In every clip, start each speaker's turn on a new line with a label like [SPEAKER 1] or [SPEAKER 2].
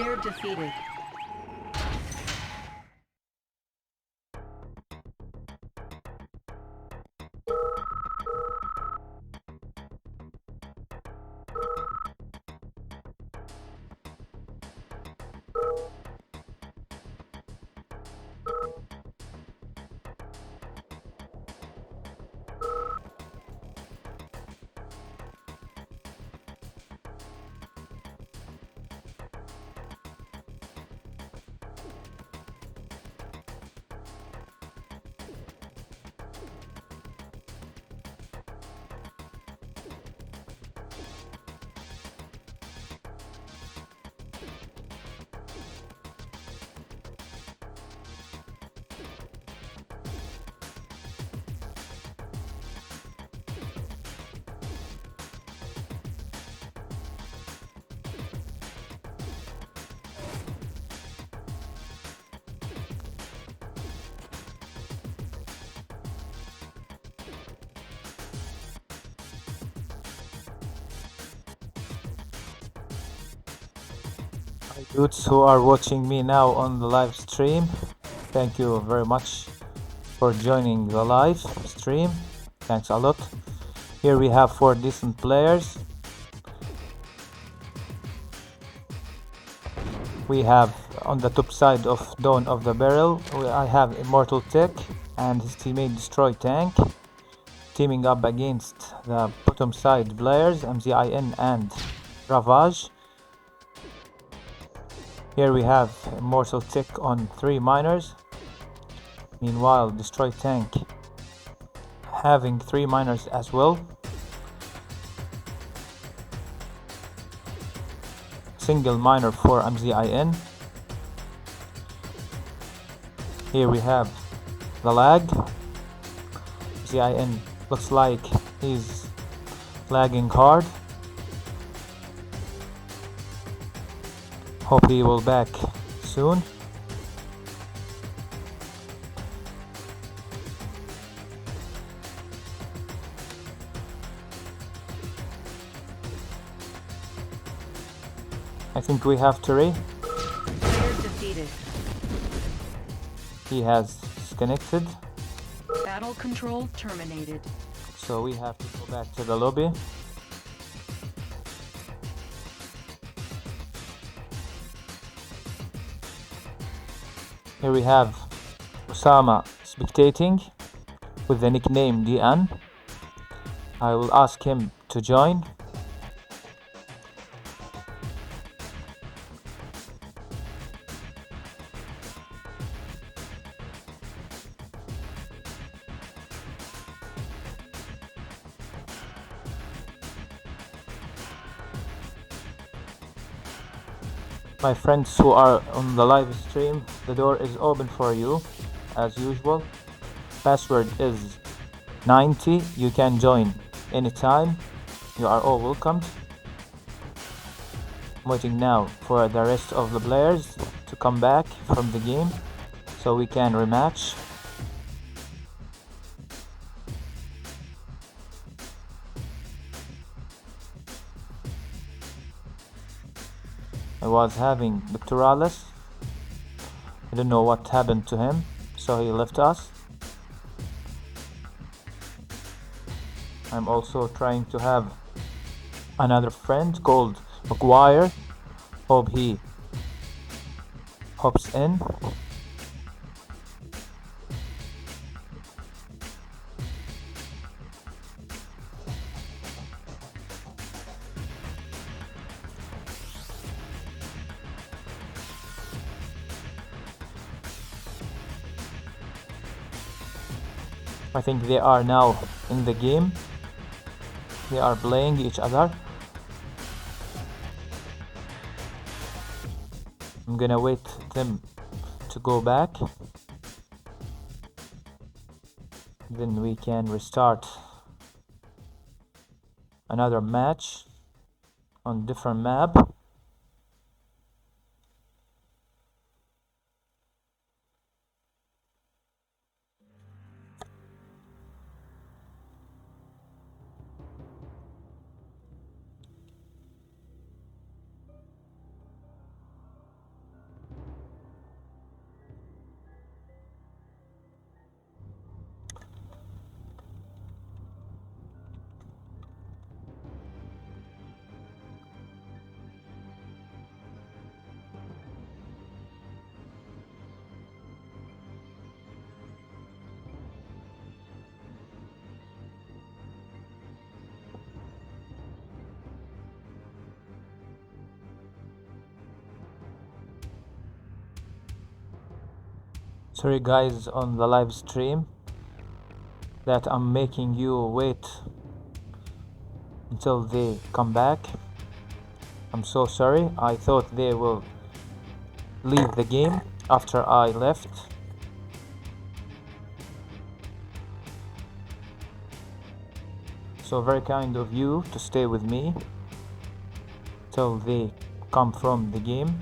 [SPEAKER 1] Player defeated.
[SPEAKER 2] Hi dudes who are watching me now on the live stream. Thank you very much for joining the live stream. Thanks a lot. Here we have 4 decent players. We have on the top side of Dawn of the Barrel, I have Immortal Tech and his teammate Destroy Tank teaming up against the bottom side players MZIN and Ravage. Here we have Immortal Tech on 3 miners. Meanwhile, Destroy Tank having 3 miners as well. Single miner for MZIN. Here we have the lag. MZIN looks like he's lagging hard. Hope he will back soon. I think we have Turi.
[SPEAKER 1] Player defeated.
[SPEAKER 2] He has disconnected.
[SPEAKER 1] Battle control terminated.
[SPEAKER 2] So we have to go back to the lobby. Here we have Osama spectating with the nickname DN. I will ask him to join. My friends who are on the live stream, the door is open for you as usual. Password is 90. You can join anytime. You are all welcomed. I'm waiting now for the rest of the players to come back from the game so we can rematch. I was having Victoralis. I don't know what happened to him, so he left us. I'm also trying to have another friend called McGuire. Hope he hops in. I think they are now in the game. They are playing each other. I'm gonna wait them to go back. Then we can restart another match on different map. Sorry guys on the live stream that I'm making you wait until they come back. I'm so sorry. I thought they will leave the game after I left. So very kind of you to stay with me till they come from the game.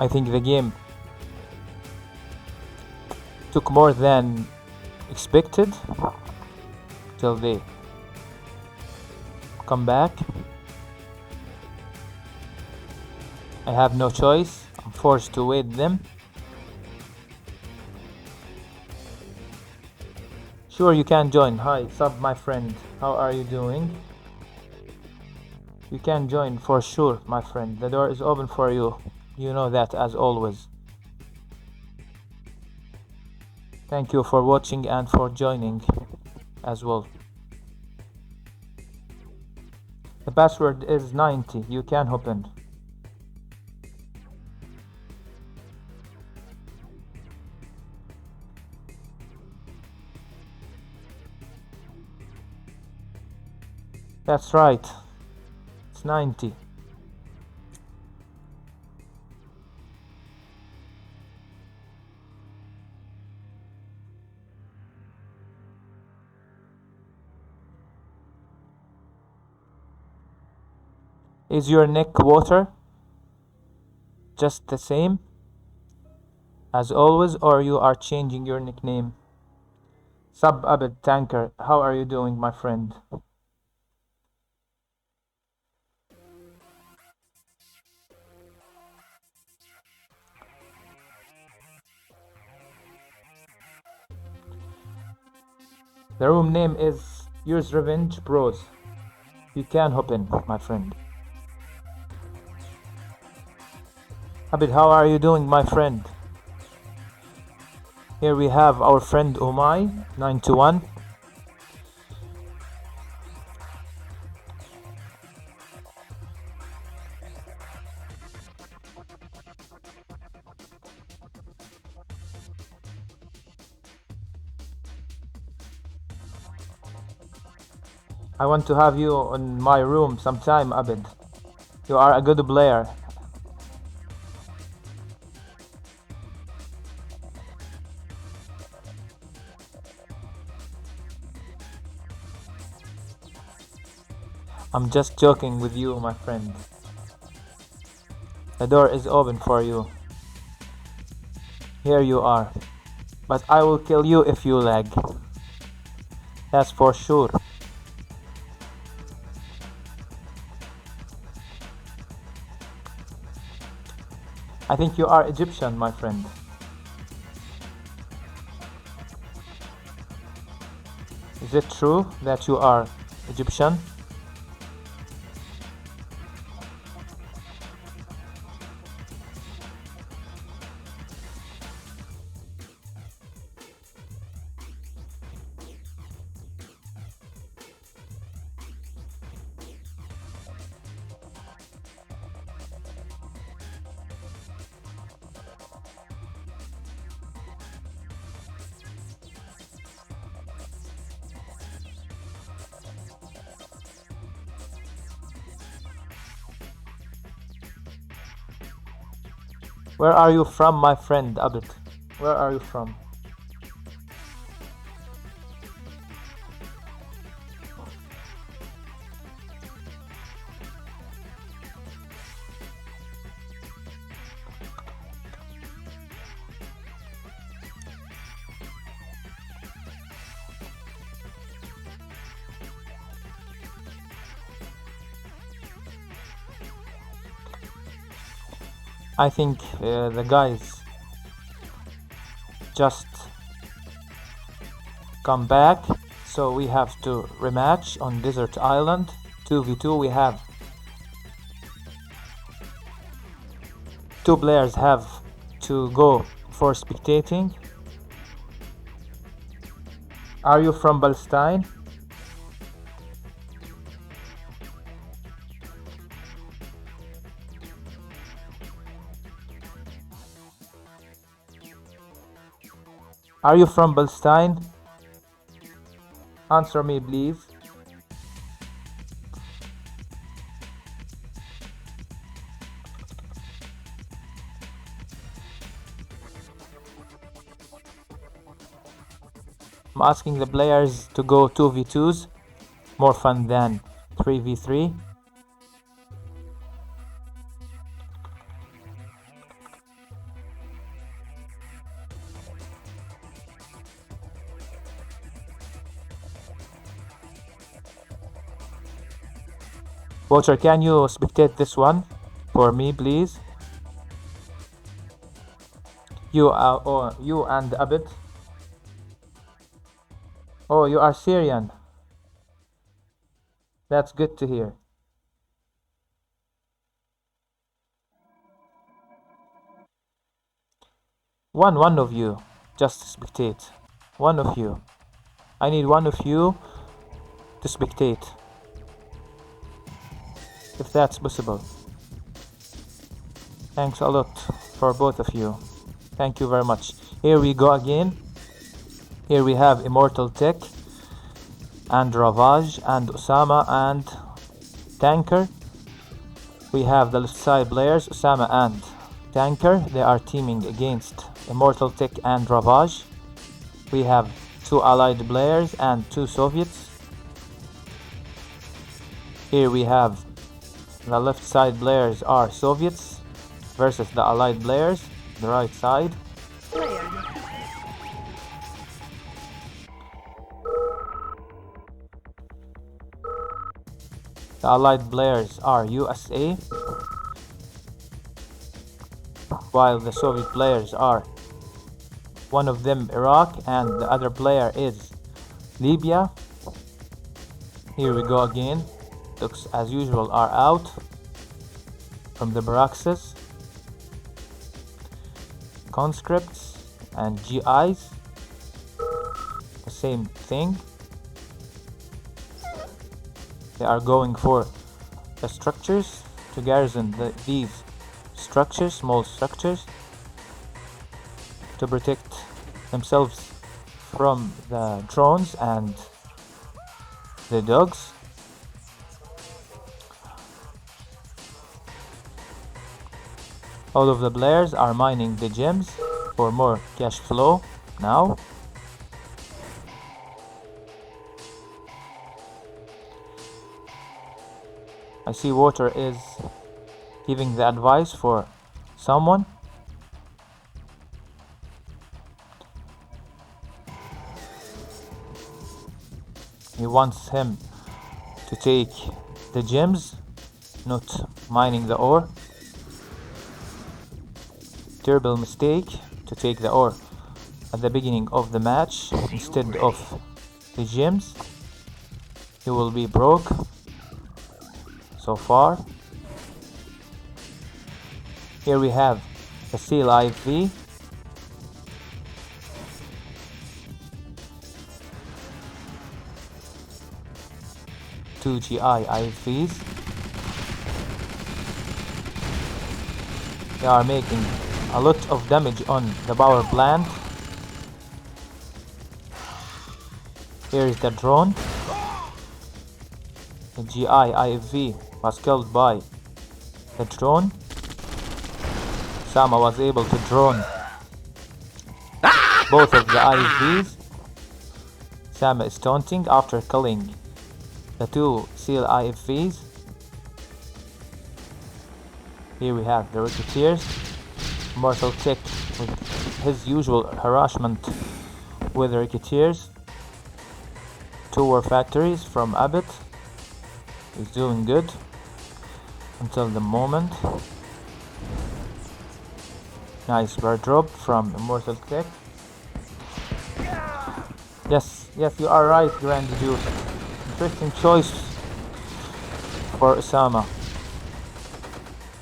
[SPEAKER 2] I think the game took more than expected till they come back. I have no choice. I'm forced to wait them. Sure, you can join. Hi, sub my friend. How are you doing? You can join for sure, my friend. The door is open for you. You know that as always. Thank you for watching and for joining as well. The password is 90. You can open. That's right. It's 90. Is your neck water just the same as always, or you are changing your nickname? Sub Abed Tanker, how are you doing, my friend? The room name is Use Revenge Bros. You can hop in, my friend. Abid, how are you doing, my friend? Here we have our friend Umay 921. I want to have you in my room sometime, Abid. You are a good player. I'm just joking with you, my friend. The door is open for you. Here you are. But I will kill you if you lag. That's for sure. I think you are Egyptian, my friend. Is it true that you are Egyptian? Where are you from, my friend Abid? Where are you from? I think the guys just come back, so we have to rematch on Desert Island 2v2. We have two players have to go for spectating. Are you from Palestine? Are you from Palestine? Answer me, please. I'm asking the players to go 2v2s, more fun than 3v3. Watcher, can you spectate this one for me, please? You and Abid. Oh, you are Syrian. That's good to hear. One of you, just spectate. One of you. I need one of you to spectate, if that's possible. Thanks a lot for both of you. Thank you very much. Here we go again. Here we have Immortal Tech and Ravage and Osama and Tanker. We have the left side players, Osama and Tanker. They are teaming against Immortal Tech and Ravage. We have two allied players and two Soviets. Here we have the left side players are Soviets versus the allied players, the right side. The allied players are USA, while the Soviet players are one of them Iraq and the other player is Libya. Here we go again. Looks as usual are out from the Baraxes, conscripts and GIs, the same thing. They are going for the structures to garrison these structures, small structures, to protect themselves from the drones and the dogs. All of the players are mining the gems for more cash flow now. I see Water is giving the advice for someone. He wants him to take the gems, not mining the ore. Terrible mistake to take the ore at the beginning of the match instead of the gems. He will be broke so far. Here we have the Seal IV. Two GI IVs. They are making a lot of damage on the power plant. Here is the drone. The GI IV was killed by the drone. Sama was able to drone both of the IVs. Sama is taunting after killing the two Seal IVs. Here we have the Ricketeers. Immortal Tech with his usual harassment with the Ricketeers. Two war factories from Abbott. He's doing good until the moment. Nice bird drop from Immortal Tech. Yes, you are right, Grand Duke. Interesting choice for Osama.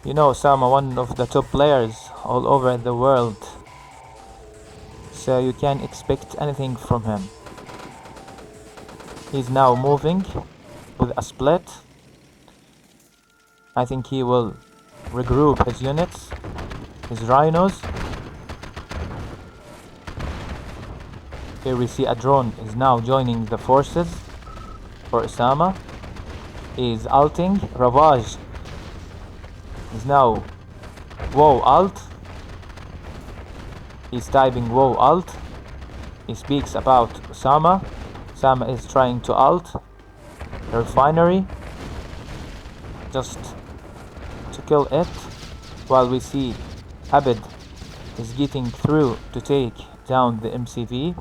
[SPEAKER 2] You know Osama, one of the top players all over the world. So you can expect anything from him. He's now moving with a split. I think he will regroup his units, his rhinos. Here we see a drone is now joining the forces for Osama. He is ulting. Ravage is now WoW alt. He's typing WoW alt. He speaks about Osama. Osama is trying to alt the refinery just to kill it, while we see Abed is getting through to take down the MCV,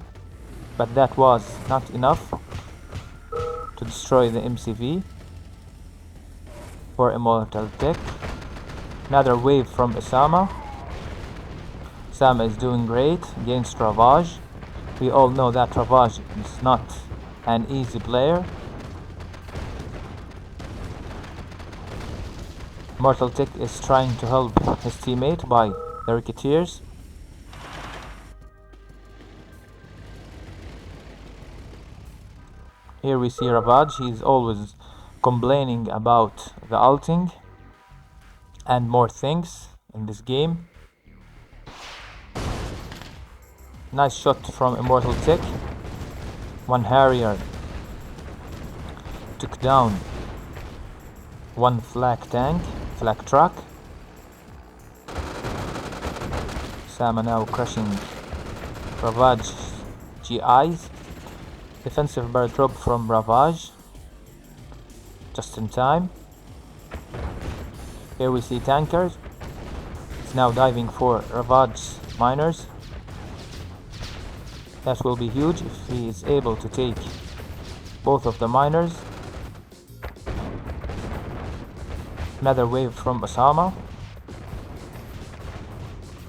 [SPEAKER 2] but that was not enough to destroy the MCV for Immortal Tech. Another wave from Osama. Osama is doing great against Ravage. We all know that Ravage is not an easy player. Immortal Tech is trying to help his teammate by the Ricketeers. Here we see Ravage. He's always complaining about the ulting and more things in this game. Nice shot from Immortal Tech. One Harrier took down one flak truck. Osama now crushing Ravage GIs. Defensive bird drop from Ravage just in time. Here we see tankers. It's now diving for Ravage miners. That will be huge if he is able to take both of the miners. Another wave from Osama.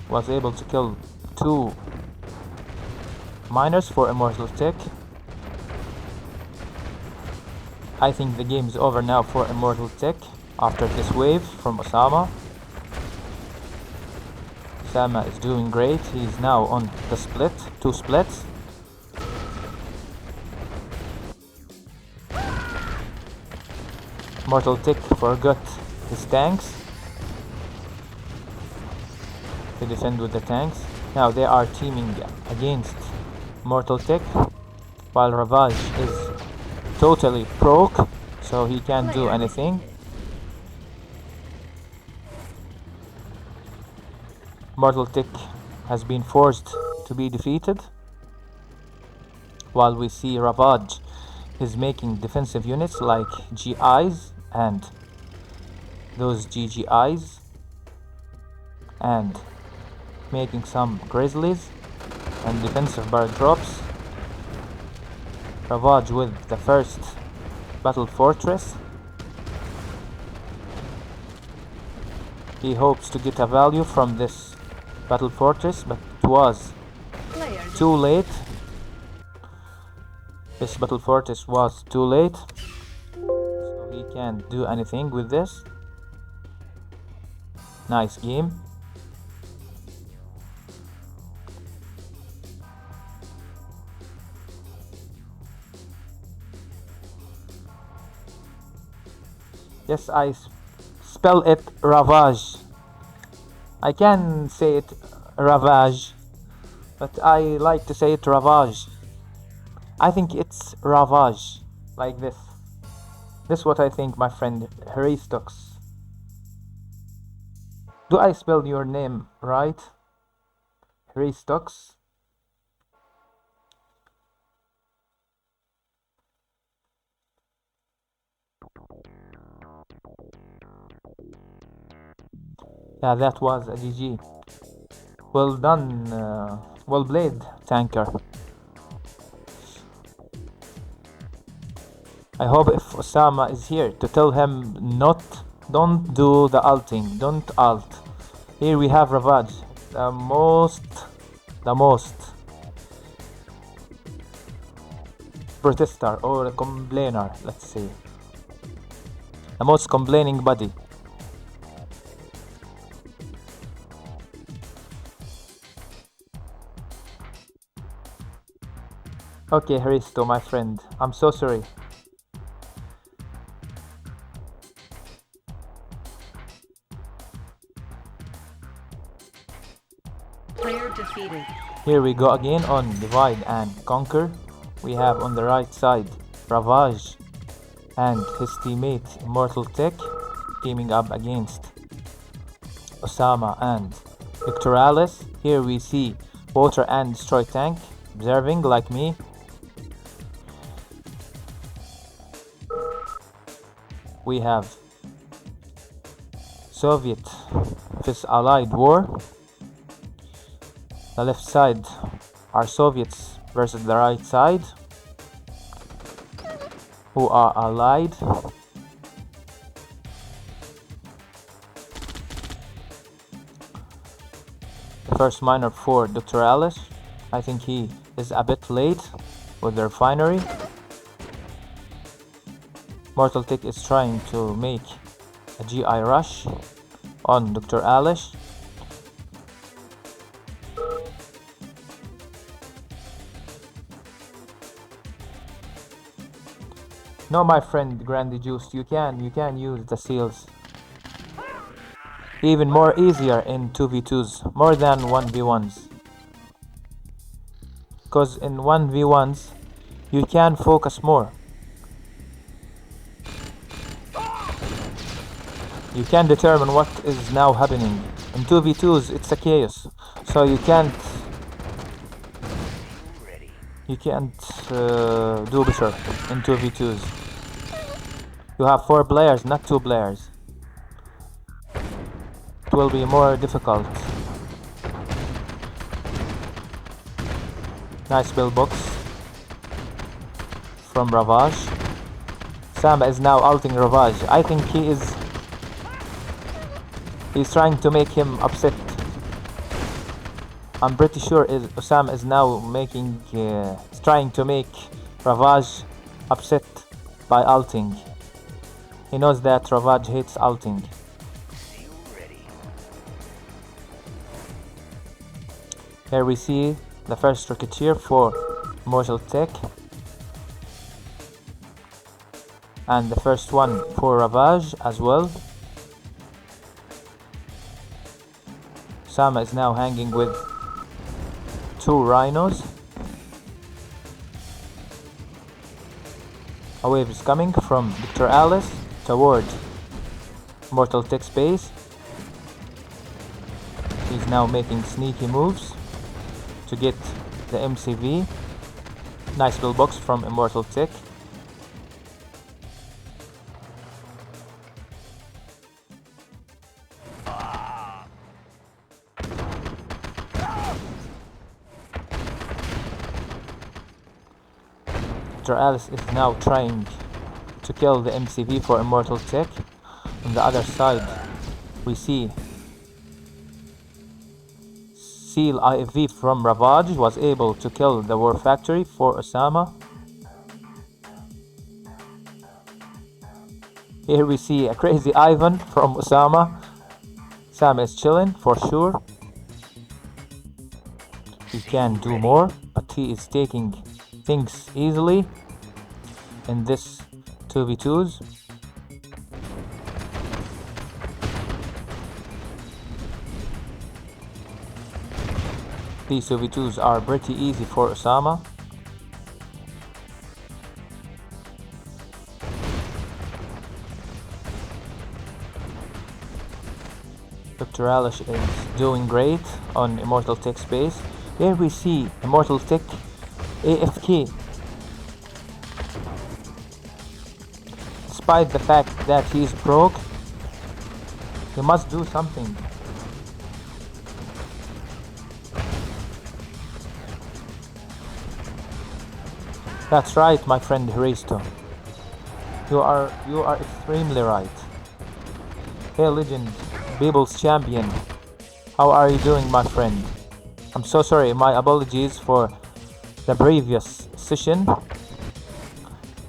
[SPEAKER 2] Was able to kill 2 miners for Immortal Tech. I think the game is over now for Immortal Tech after this wave from Osama. Osama is doing great. He's now on the split, 2 splits. Immortal Tech forgot his tanks to defend with the tanks. Now they are teaming against Immortal Tech, while Ravage is totally broke, so he can't do anything. Immortal Tech has been forced to be defeated, while we see Ravage is making defensive units like GIs and those GGIs, and making some Grizzlies and defensive bird drops. Ravage with the first battle fortress. He hopes to get a value from this battle fortress, but it was too late. This battle fortress was too late, so he can't do anything with this. Nice game. Yes, I spell it Ravage. I can say it Ravage, but I like to say it Ravage. I think it's Ravage, like this. This is what I think, my friend Hristox. Do I spell your name right? Hristox? Yeah, that was a GG. Well done, well played, tanker. I hope if Osama is here to tell him don't do the ulting, don't ult. Here we have Ravage. the most protester or a complainer, let's say. The most complaining buddy. Okay, Hristo, my friend, I'm so sorry.
[SPEAKER 1] Player defeated.
[SPEAKER 2] Here we go again on Divide and Conquer. We have on the right side Ravage and his teammate Immortal Tech teaming up against Osama and Victoralis. Here we see Water and Destroy Tank observing like me. We have Soviet vs Allied war. The left side are Soviets versus the right side, who are allied. The first miner for Dr. Alice. I think he is a bit late with the refinery. Mortal Tech is trying to make a GI rush on Dr. Alice. No, my friend Grandy Juice, you can use the seals even more easier in 2v2s, more than 1v1s. Because in 1v1s you can focus more. You can determine what is now happening. In 2v2s it's a chaos, so you can't do better in 2v2s. You have 4 players, not 2 players. It will be more difficult. Nice build box from Ravage. Sam is now ulting Ravage. I think he's trying to make him upset. I'm pretty sure Osam is now trying to make Ravage upset by ulting. He knows that Ravage hates ulting. Here we see the first Rocketeer for Immortal Tech. And the first one for Ravage as well. Sama is now hanging with 2 rhinos. A wave is coming from Dr. Alice toward Mortal Tech's base. He's now making sneaky moves to get the MCV. Nice build box from Immortal Tech. Dr. Alice is now trying to kill the MCV for Immortal Tech. On the other side we see Seal IFV from Ravage was able to kill the War Factory for Osama. Here we see a crazy Ivan from Osama. Sam is chilling for sure. He can do more, but he is taking things easily in this 2v2s. These 2v2s are pretty easy for Osama. Dr. Alice is doing great on Immortal Tech space. Here we see Immortal Tech AFK. Despite the fact that he's broke, he must do something. That's right, my friend Hristo. You are extremely right. Hey legend, People's Champion. How are you doing, my friend? I'm so sorry, my apologies for the previous session.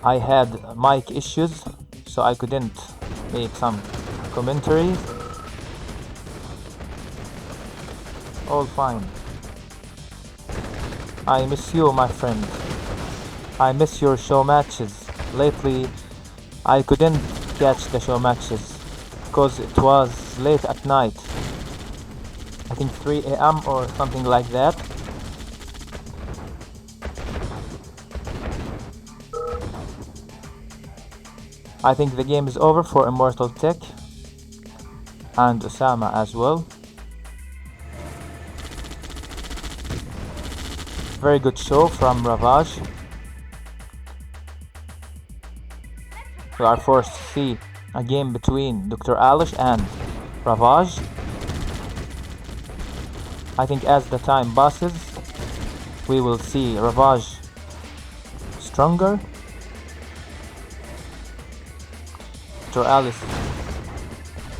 [SPEAKER 2] I had mic issues, so I couldn't make some commentaries. All fine. I miss you, my friend. I miss your show matches. Lately, I couldn't catch the show matches because it was late at night. I think 3 a.m. or something like that. I think the game is over for Immortal Tech and Osama as well. Very good show from Ravage. We are forced to see a game between Dr. Alish and Ravage. I think as the time passes, we will see Ravage stronger. Dr. Alice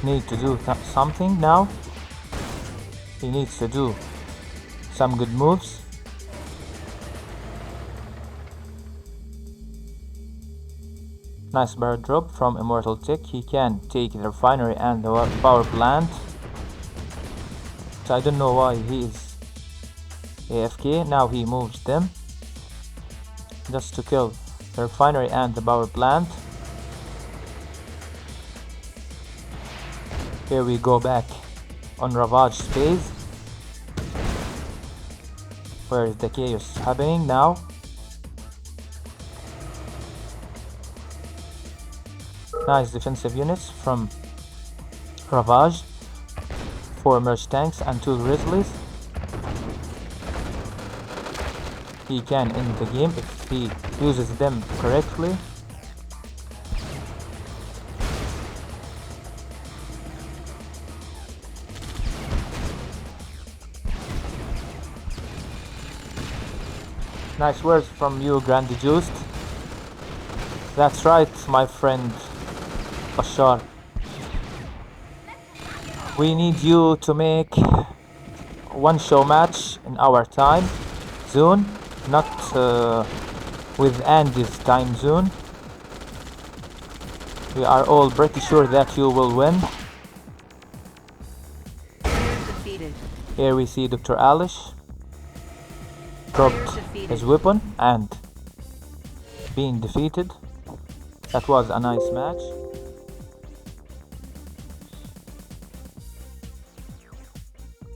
[SPEAKER 2] needs to do something now. He needs to do some good moves. Nice barrel drop from Immortal Tech. He can take the refinery and the power plant. So I don't know why he is AFK. Now he moves them just to kill the refinery and the power plant. Here we go back on Ravage space. Where is the chaos happening now? Nice defensive units from Ravage. 4 merge tanks and 2 grizzlies. He can end the game if he uses them correctly. Nice words from you, Grandi Juiced. That's right, my friend Bashar. We need you to make one show match in our time zone, not with Andy's time zone. We are all pretty sure that you will win.
[SPEAKER 1] Defeated.
[SPEAKER 2] Here we see Dr. Alish dropped his weapon and being defeated. That was a nice match.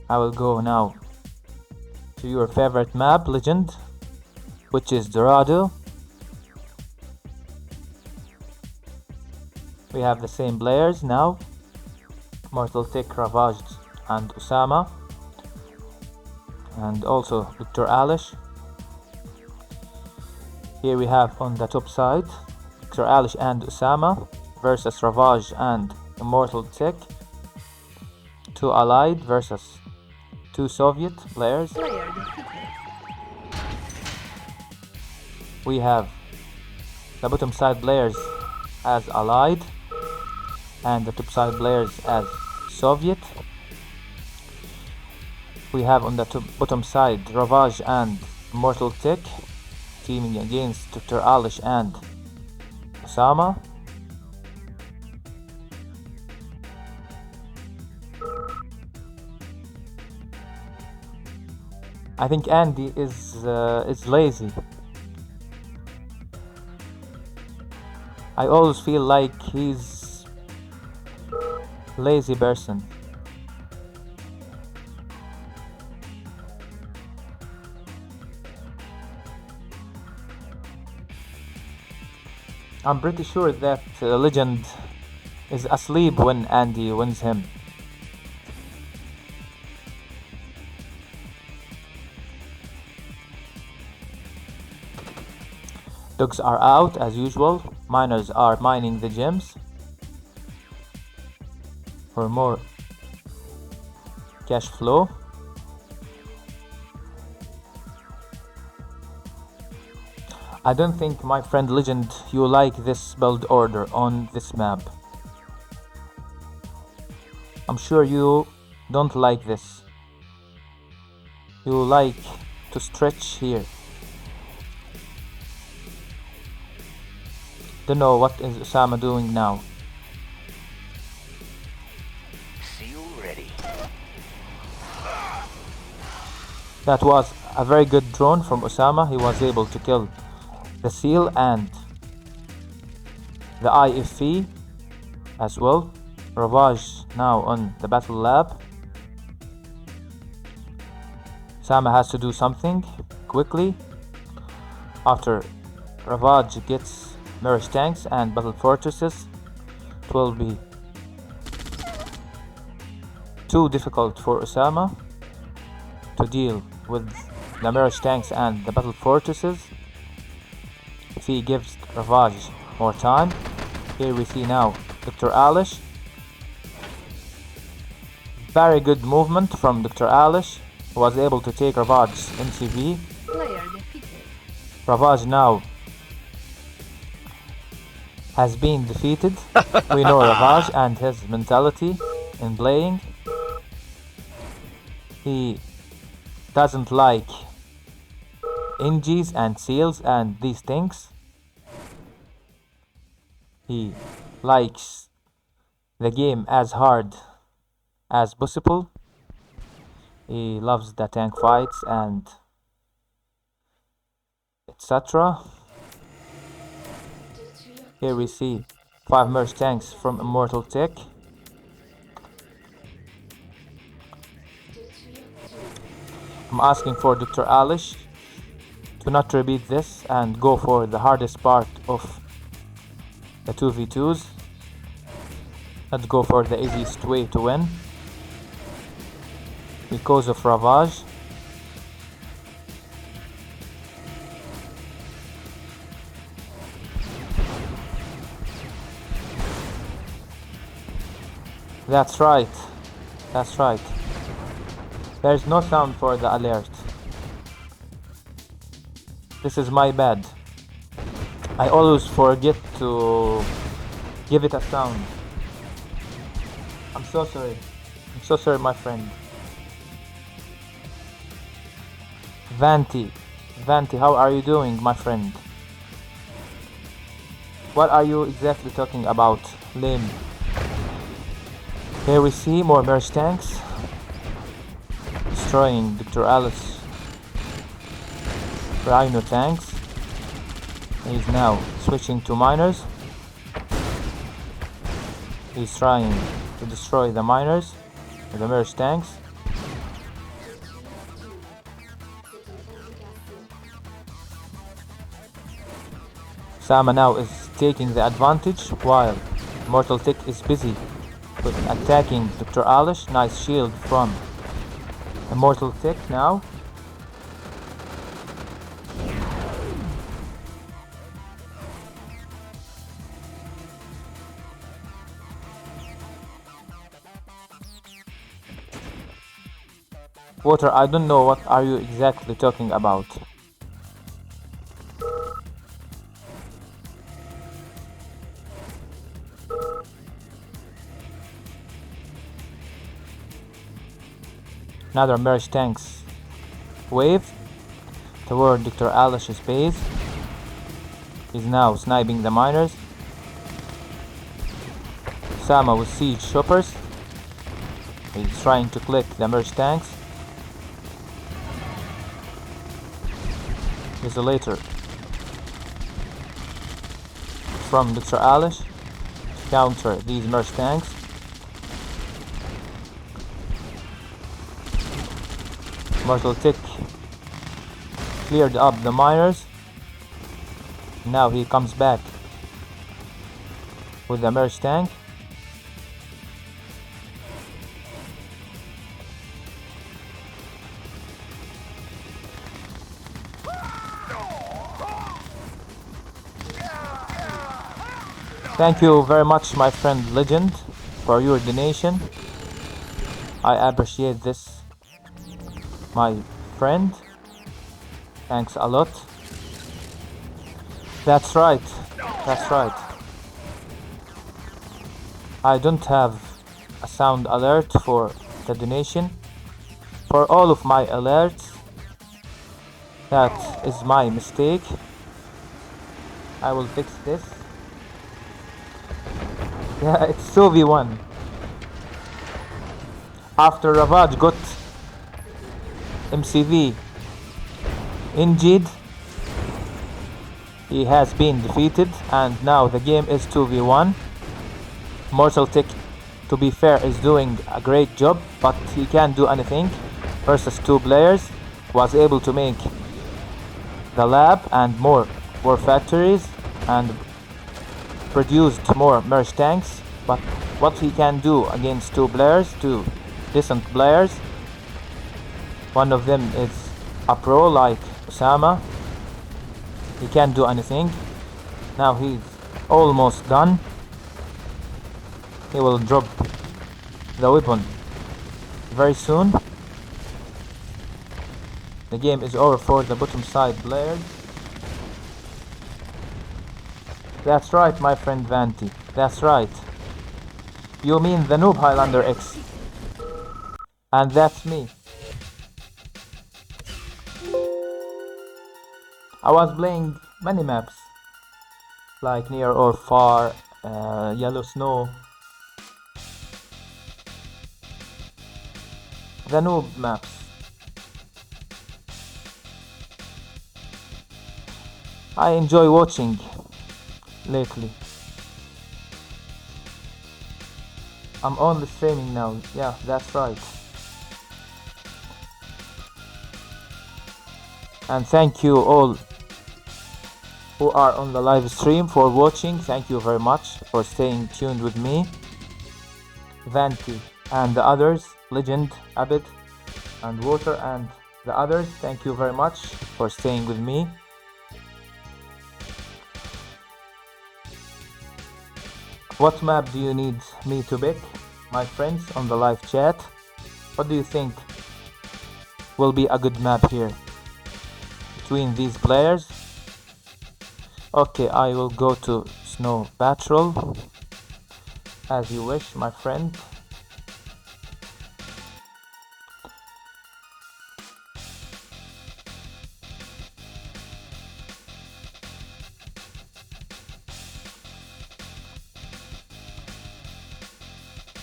[SPEAKER 2] I will go now to your favorite map, Legend, which is Dorado. We have the same players now. Mortal Tech, Ravage and Osama. And also Dr. Alish. Here we have on the top side Dr. Alish and Osama versus Ravage and Immortal Tech. 2 allied versus 2 Soviet players.
[SPEAKER 1] Player defeated.
[SPEAKER 2] We have the bottom side players as allied and the top side players as Soviet. We have on the bottom side Ravage and Immortal Tech teaming against Dr. Alish and Osama. I think Andy is lazy. I always feel like he's lazy person. I'm pretty sure that Legend is asleep when Andy wins him. Dogs are out as usual. Miners are mining the gems for more cash flow. I don't think, my friend Legend, you like this build order on this map. I'm sure you don't like this. You like to stretch here. Don't know what is Osama doing now.
[SPEAKER 3] Seal ready.
[SPEAKER 2] That was a very good drone from Osama. He was able to kill the seal and the IFE as well. Ravage now on the battle lab. Osama has to do something quickly. After Ravage gets Mirage tanks and battle fortresses, it will be too difficult for Osama to deal with the Mirage tanks and the battle fortresses if he gives Ravage more time. Here we see now Dr. Alish. Very good movement from Dr. Alish, who was able to take Ravage's MCV.
[SPEAKER 1] Player defeated.
[SPEAKER 2] Ravage now has been defeated. We know Ravage and his mentality in playing. He doesn't like NGs and seals and these things. He likes the game as hard as possible. He loves the tank fights and etc. Here we see 5 merge tanks from Immortal Tech. I'm asking for Dr. Alish to not repeat this and go for the hardest part of the 2v2s. Let's go for the easiest way to win because of Ravage. That's right. That's right. There's no sound for the alert. This is my bad. I always forget to give it a sound. I'm so sorry. I'm so sorry, my friend. Vanti. Vanti, how are you doing, my friend? What are you exactly talking about, Lame? Here we see more Merge tanks destroying Dr. Alice Rhino tanks. He's now switching to miners. He's trying to destroy the miners with the Merge tanks. Sama now is taking the advantage while Mortal Tech is busy with attacking Dr. Alish. Nice shield from Immortal Tech now. Water, I don't know what are you exactly talking about. Another Merge tanks wave toward Dr. Alish's base. He's now sniping the miners. Sama with siege choppers. He's trying to click the Merge tanks. Isolator from Dr. Alish to counter these Merge tanks. Mortal Tech cleared up the miners. Now he comes back with the Merge tank. Thank you very much, my friend Legend, for your donation. I appreciate this, my friend. Thanks a lot. That's right. That's right. I don't have a sound alert for the donation. For all of my alerts, That is my mistake. I will fix this. Yeah, it's 2v1. After Ravage got MCV injured, he has been defeated, and now the game is 2v1. Mortal Tick, to be fair, is doing a great job, but he can't do anything versus two players. Was able to make the lab and more war factories and produced more merge tanks, but what he can do against two players, two decent players, one of them is a pro like Osama, he can't do anything. Now he's almost done. He will drop the weapon very soon. The game is over for the bottom side players. That's right, my friend Vanti. That's right. You mean the Noob Highlander X. And that's me. I was playing many maps, like Near or Far, Yellow Snow, the Noob maps. I enjoy watching lately. I'm only streaming now. Yeah, that's right. And thank you all who are on the live stream for watching. Thank you very much for staying tuned with me, Vanti and the others, Legend, Abid and Water and the others. Thank you very much for staying with me. What map do you need me to pick, my friends on the live chat? What do you think will be a good map here between these players? Okay, I will go to Snow Patrol, as you wish, my friend.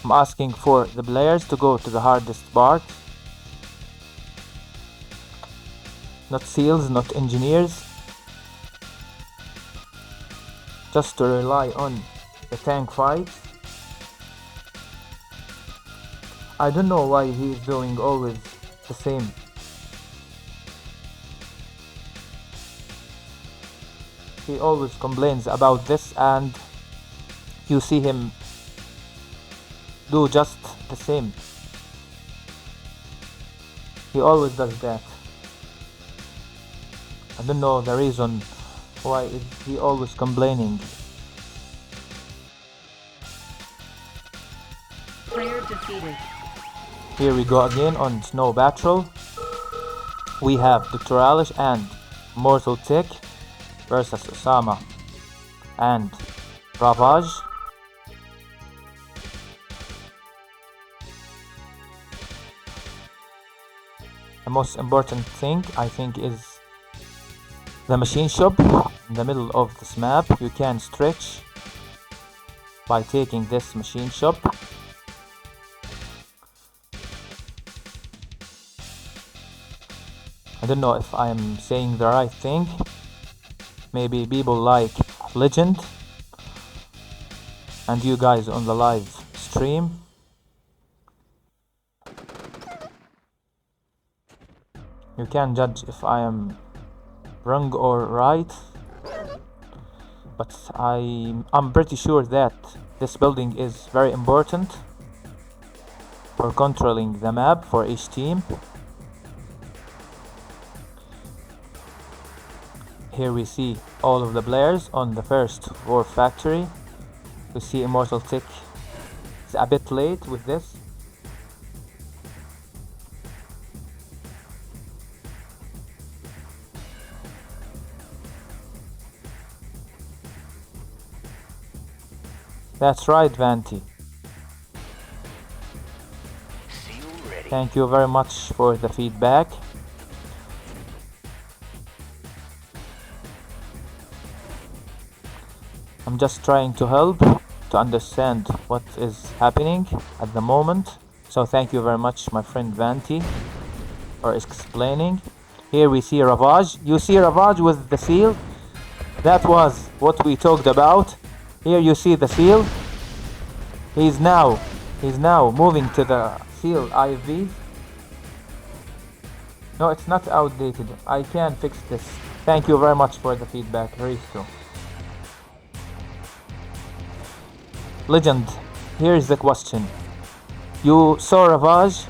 [SPEAKER 2] I'm asking for the players to go to the hardest part. Not seals, not engineers. Just to rely on the tank fights. I don't know why he is doing always the same. He always complains about this, and you see him do just the same. He always does that. I don't know the reason why is he always complaining.
[SPEAKER 1] Player defeated.
[SPEAKER 2] Here we go again on Snow Patrol. We have Dr. Alish and Mortal Tick versus Osama and Ravage. The most important thing, I think, is the machine shop in the middle of this map. You can stretch by taking this machine shop. I don't know if I am saying the right thing. Maybe people like Legend and you guys on the live stream. You can judge if I am wrong or right, but I'm pretty sure that this building is very important for controlling the map for each team. Here we see all of the players on the first war factory. We see Immortal Tick is a bit late with this. That's right, Vanti.
[SPEAKER 3] Seal ready.
[SPEAKER 2] Thank you very much for the feedback. I'm just trying to help to understand what is happening at the moment. So thank you very much, my friend Vanti, for explaining. Here we see Ravage. You see Ravage with the seal? That was what we talked about. Here you see the seal. He's now moving to the seal IV. No, it's not outdated. I can fix this. Thank you very much for the feedback, Risto. Legend, here is the question. You saw Ravage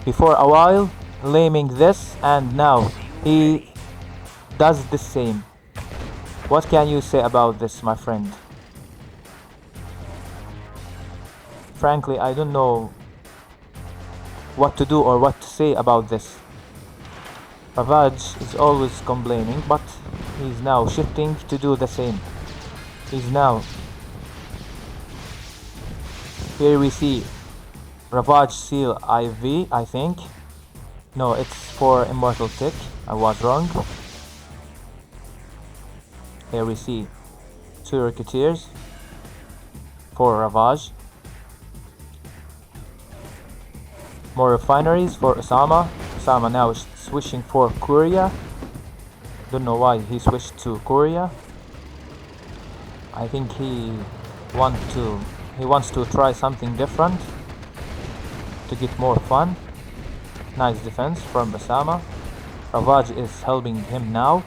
[SPEAKER 2] before a while, laming this, and now he does the same. What can you say about this, my friend? Frankly, I don't know what to do or what to say about this. Ravage is always complaining, but he's now shifting to do the same. He's now... Here we see Ravage Seal IV, I think. No, it's for Immortal Tick. I was wrong. Here we see 2 Ricketeers for Ravage. More refineries for Osama. Osama now is switching for Korea. Don't know why he switched to Korea. I think he wants to try something different to get more fun. Nice defense from Osama. Ravage is helping him now.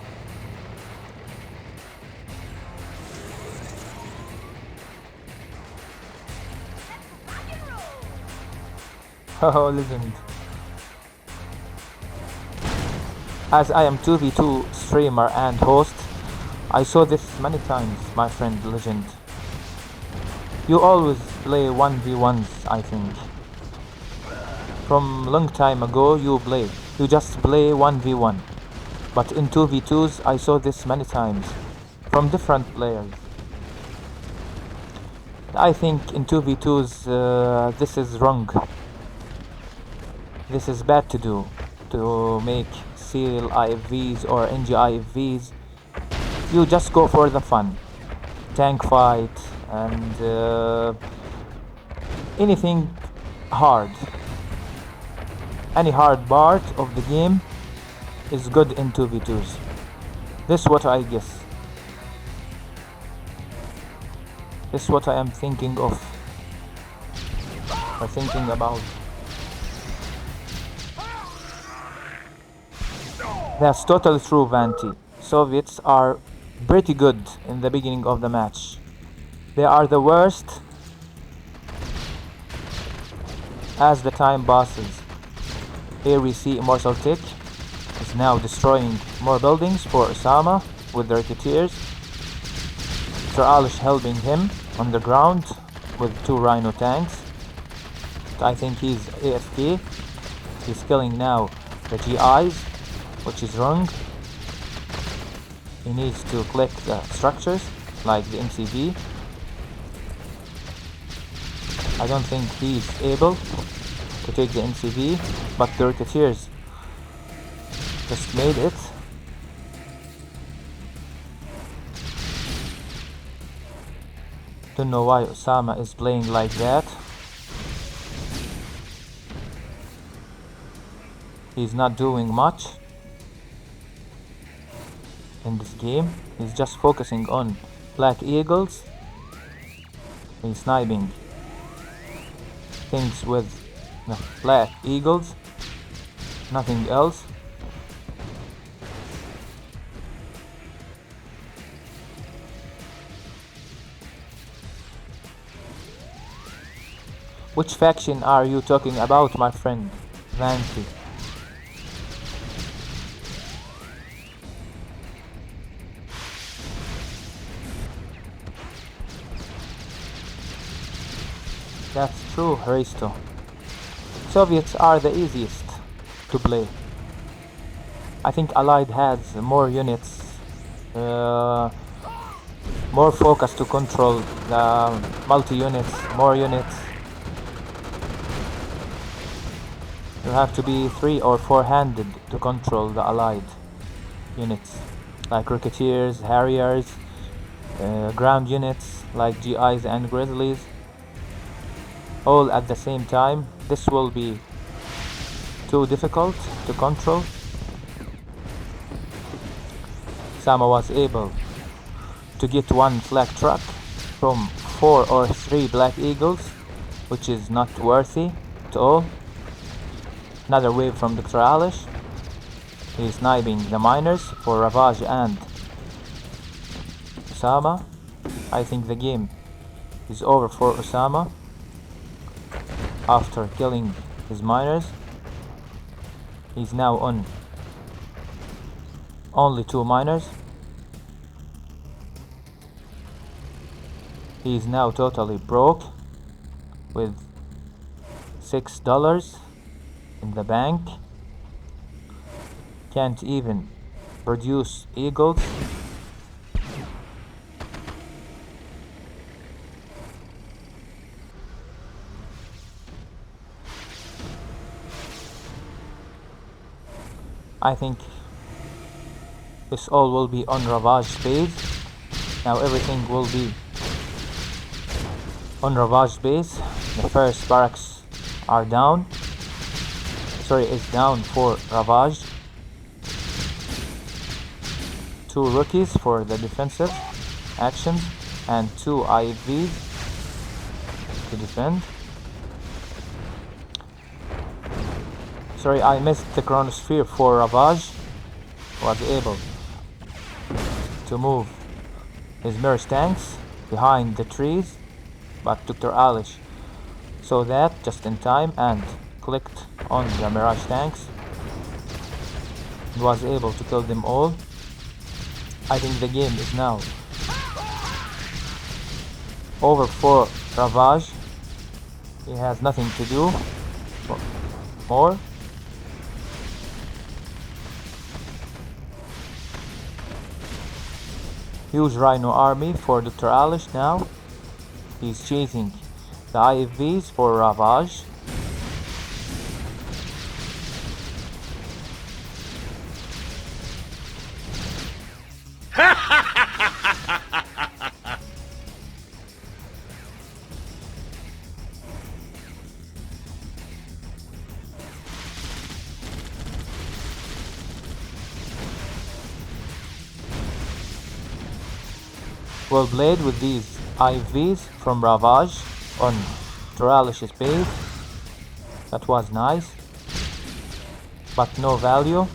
[SPEAKER 2] Oh, legend. As I am 2v2 streamer and host, I saw this many times, my friend Legend. You always play 1v1s, I think. From long time ago you just play 1v1. But in 2v2s I saw this many times, from different players. I think in 2v2s this is wrong. This is bad to do, to make Seal IVs or NG IVs. You just go for the fun. Tank fight and anything hard. Any hard part of the game is good in 2v2s. This is what I guess. This is what I am thinking of. Or thinking about. That's totally true, Vanti. Soviets are pretty good in the beginning of the match. They are the worst as the time passes. Here we see Immortal Tick is now destroying more buildings for Osama with the Ricketeers. Mr. Alish helping him on the ground with 2 Rhino tanks. I think he's AFK. He's killing now the GIs, which is wrong. He needs to click the structures like the MCV. I don't think he's able to take the MCV, but the Ricketeers just made it. Don't know why Osama is playing like that. He's not doing much in this game. He's just focusing on Black Eagles. He's sniping things with Black Eagles, nothing else. Which faction are you talking about, my friend Vanti? That's true, Hristo. Soviets are the easiest to play. I think Allied has more units, more focus to control the multi-units, more units. You have to be 3 or 4-handed to control the Allied units, like Ricketeers, Harriers, ground units like GIs and Grizzlies, all at the same time. This will be too difficult to control. Osama was able to get one flak truck from 4 or 3 Black Eagles, which is not worthy at all. Another wave from Dr. Alish. He's sniping the miners for Ravage and Osama. I think the game is over for Osama after killing his miners. He's now on only 2 miners. He is now totally broke with $6 in the bank. Can't even produce eagles. I think this all will be on Ravage base. Now everything will be on Ravage base. The first barracks are down. Sorry, it's down for Ravage. 2 rookies for the defensive actions and 2 IVs to defend. Sorry, I missed the chronosphere for Ravage. Was able to move his Mirage tanks behind the trees, but Dr. Alish saw that just in time and clicked on the Mirage tanks and was able to kill them all. I think the game is now over for Ravage. He has nothing to do more. Huge Rhino army for Dr. Alish now. He's chasing the IFVs for Ravage. Well played with these IVs from Ravage on Doralish's base. That was nice, but no value.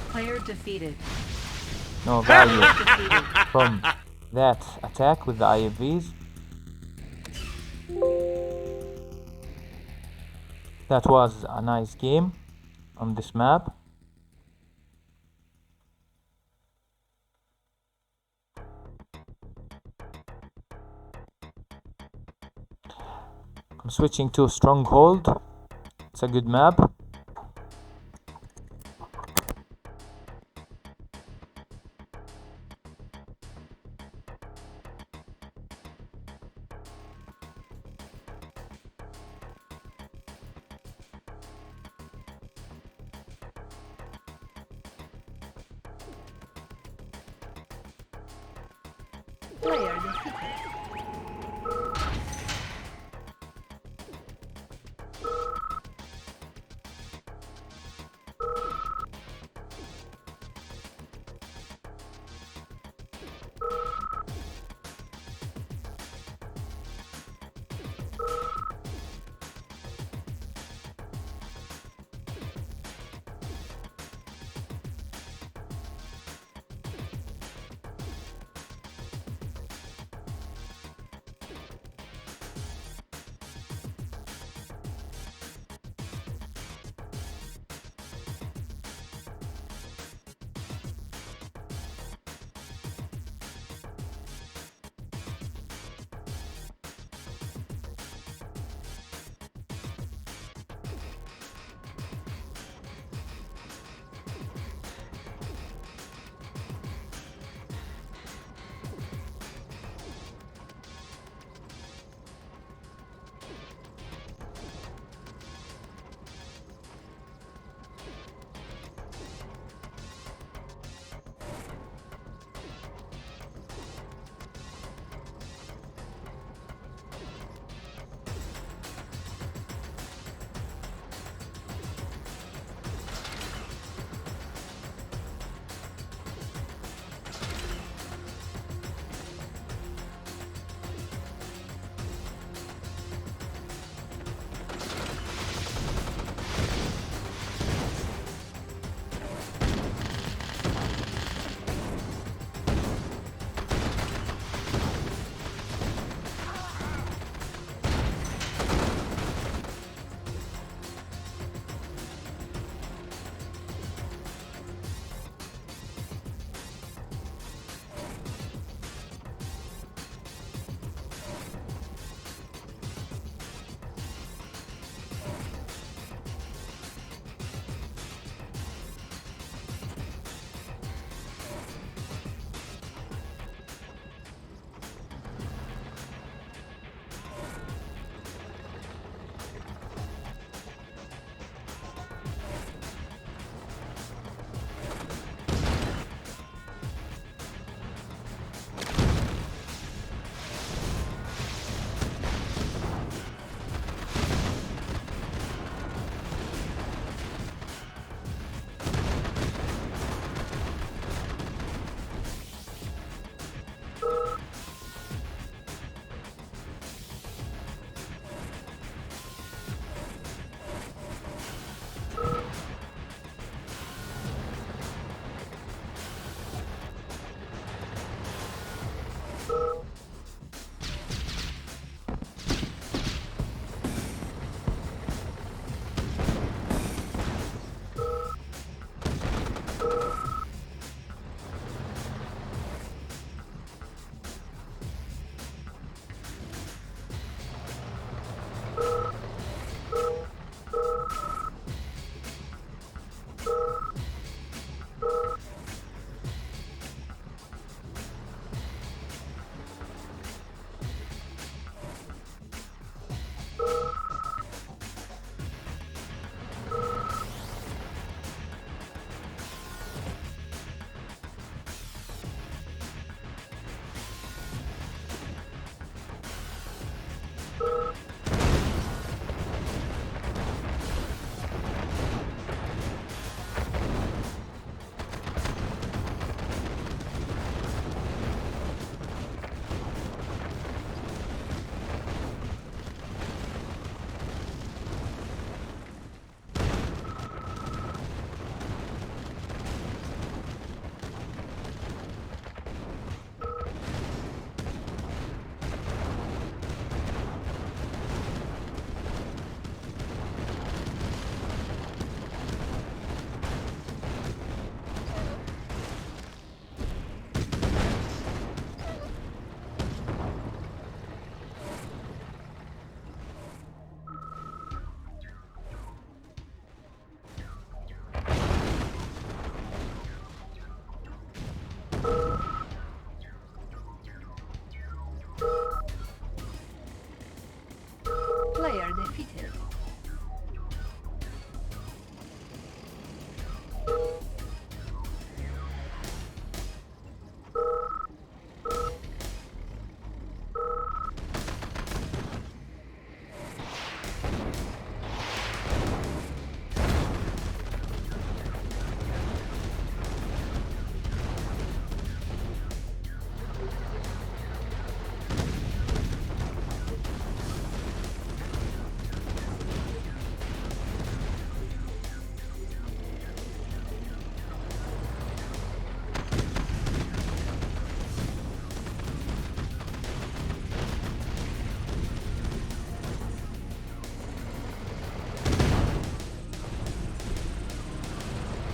[SPEAKER 1] Player defeated.
[SPEAKER 2] No value
[SPEAKER 1] Defeated.
[SPEAKER 2] from that attack with the IVs. That was a nice game on this map. I'm switching to Stronghold. It's a good map.
[SPEAKER 1] Player defeated.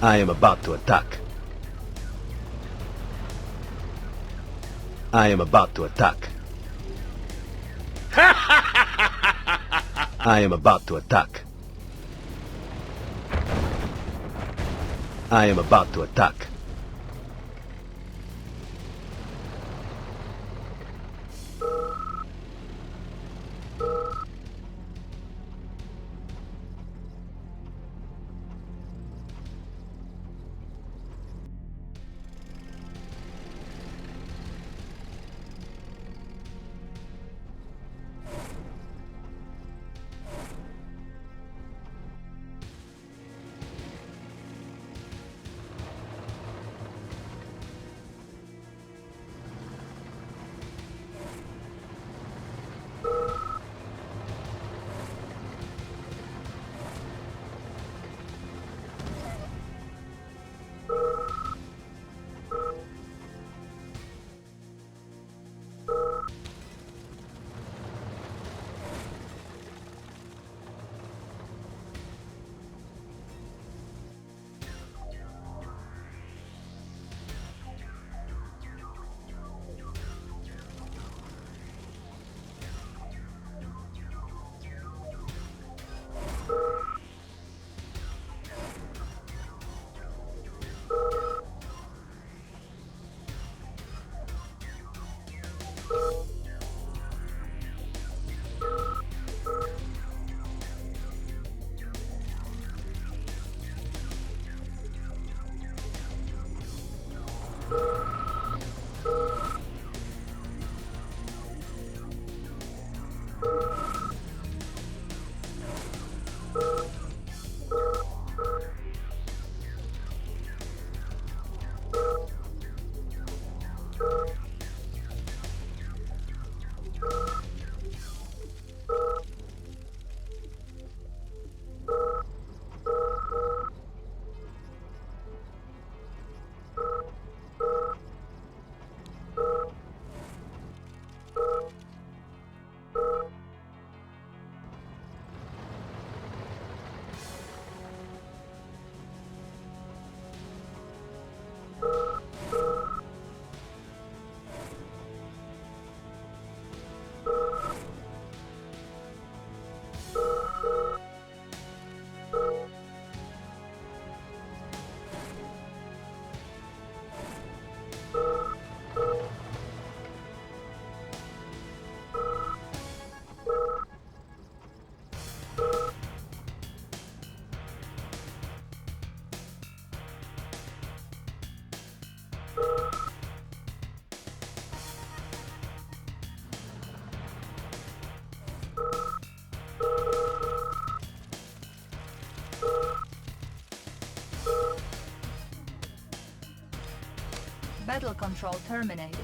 [SPEAKER 4] I am about to attack. I am about to attack. I am about to attack. I am about to attack.
[SPEAKER 1] Battle control terminated.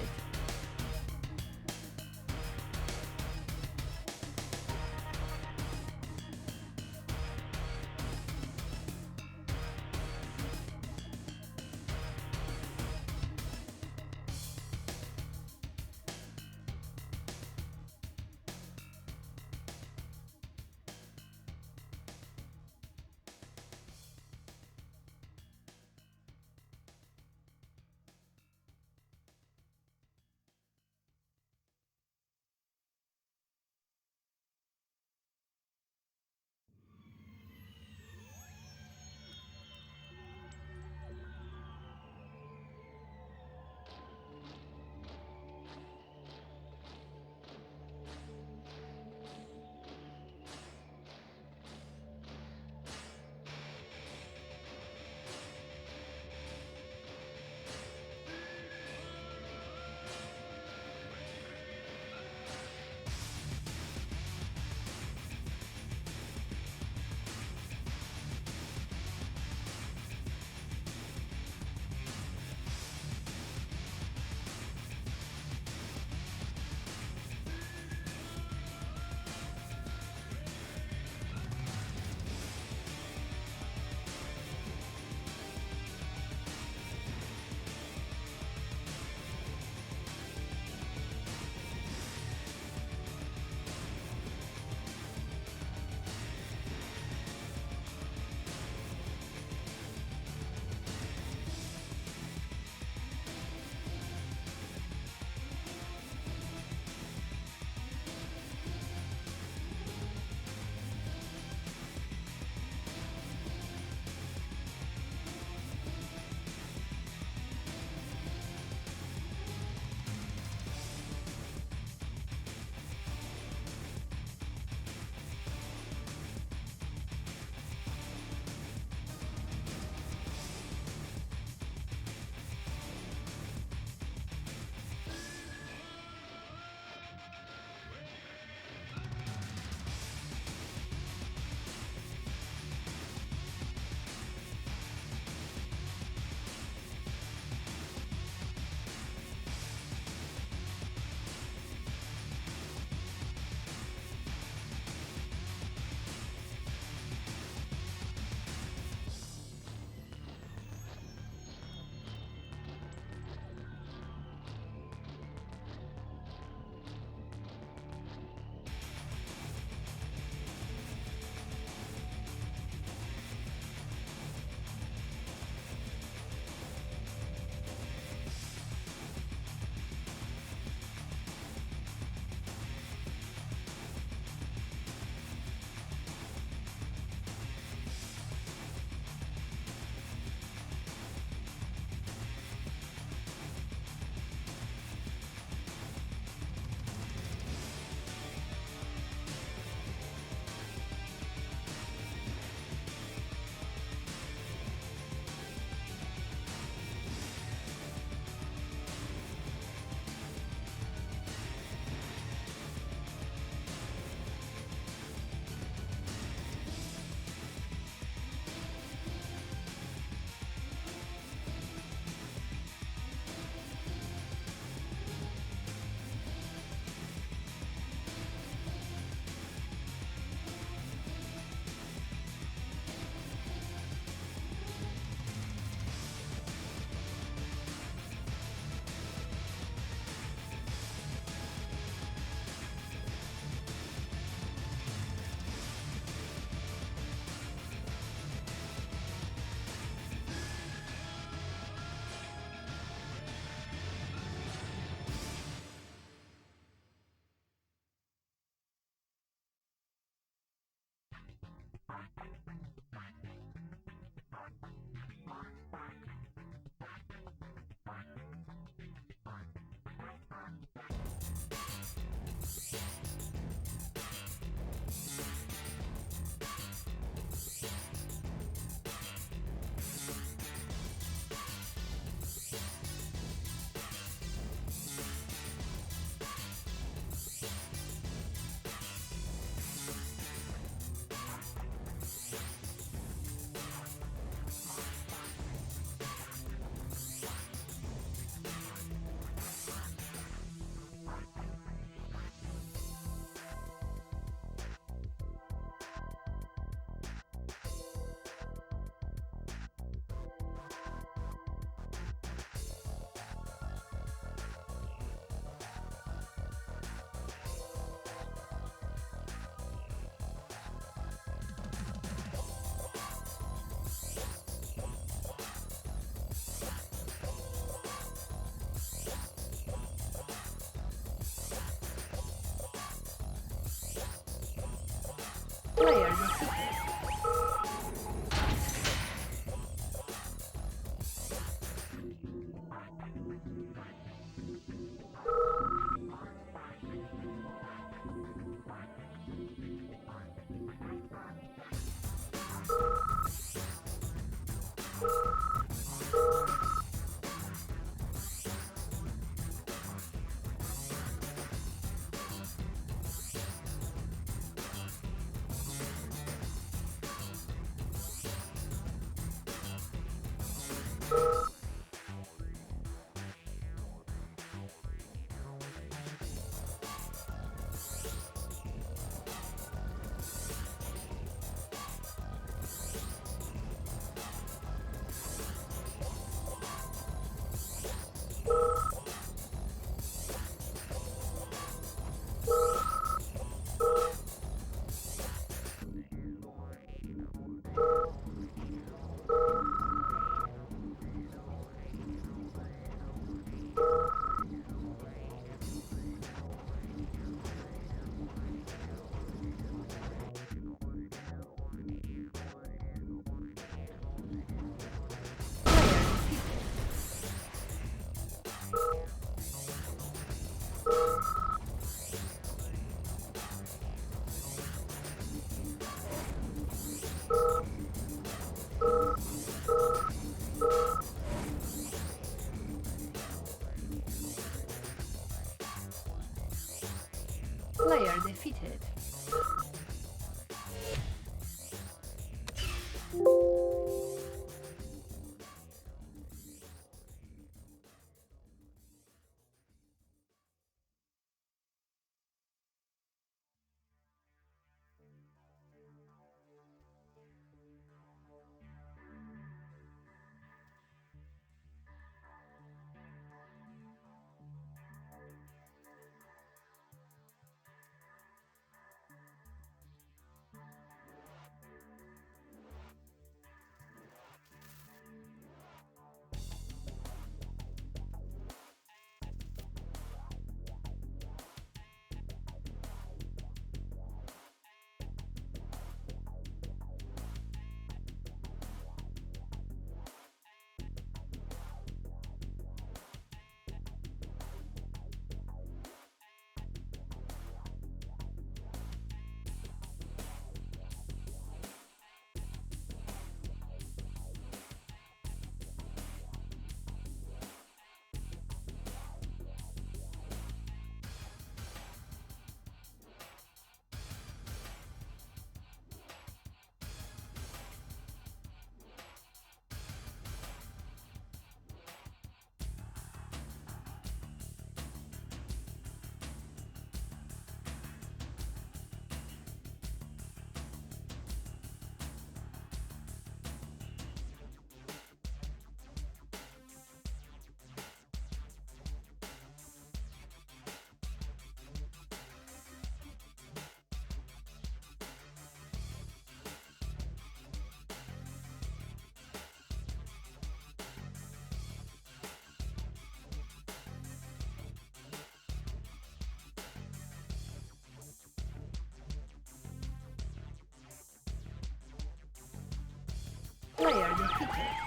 [SPEAKER 1] Player defeated.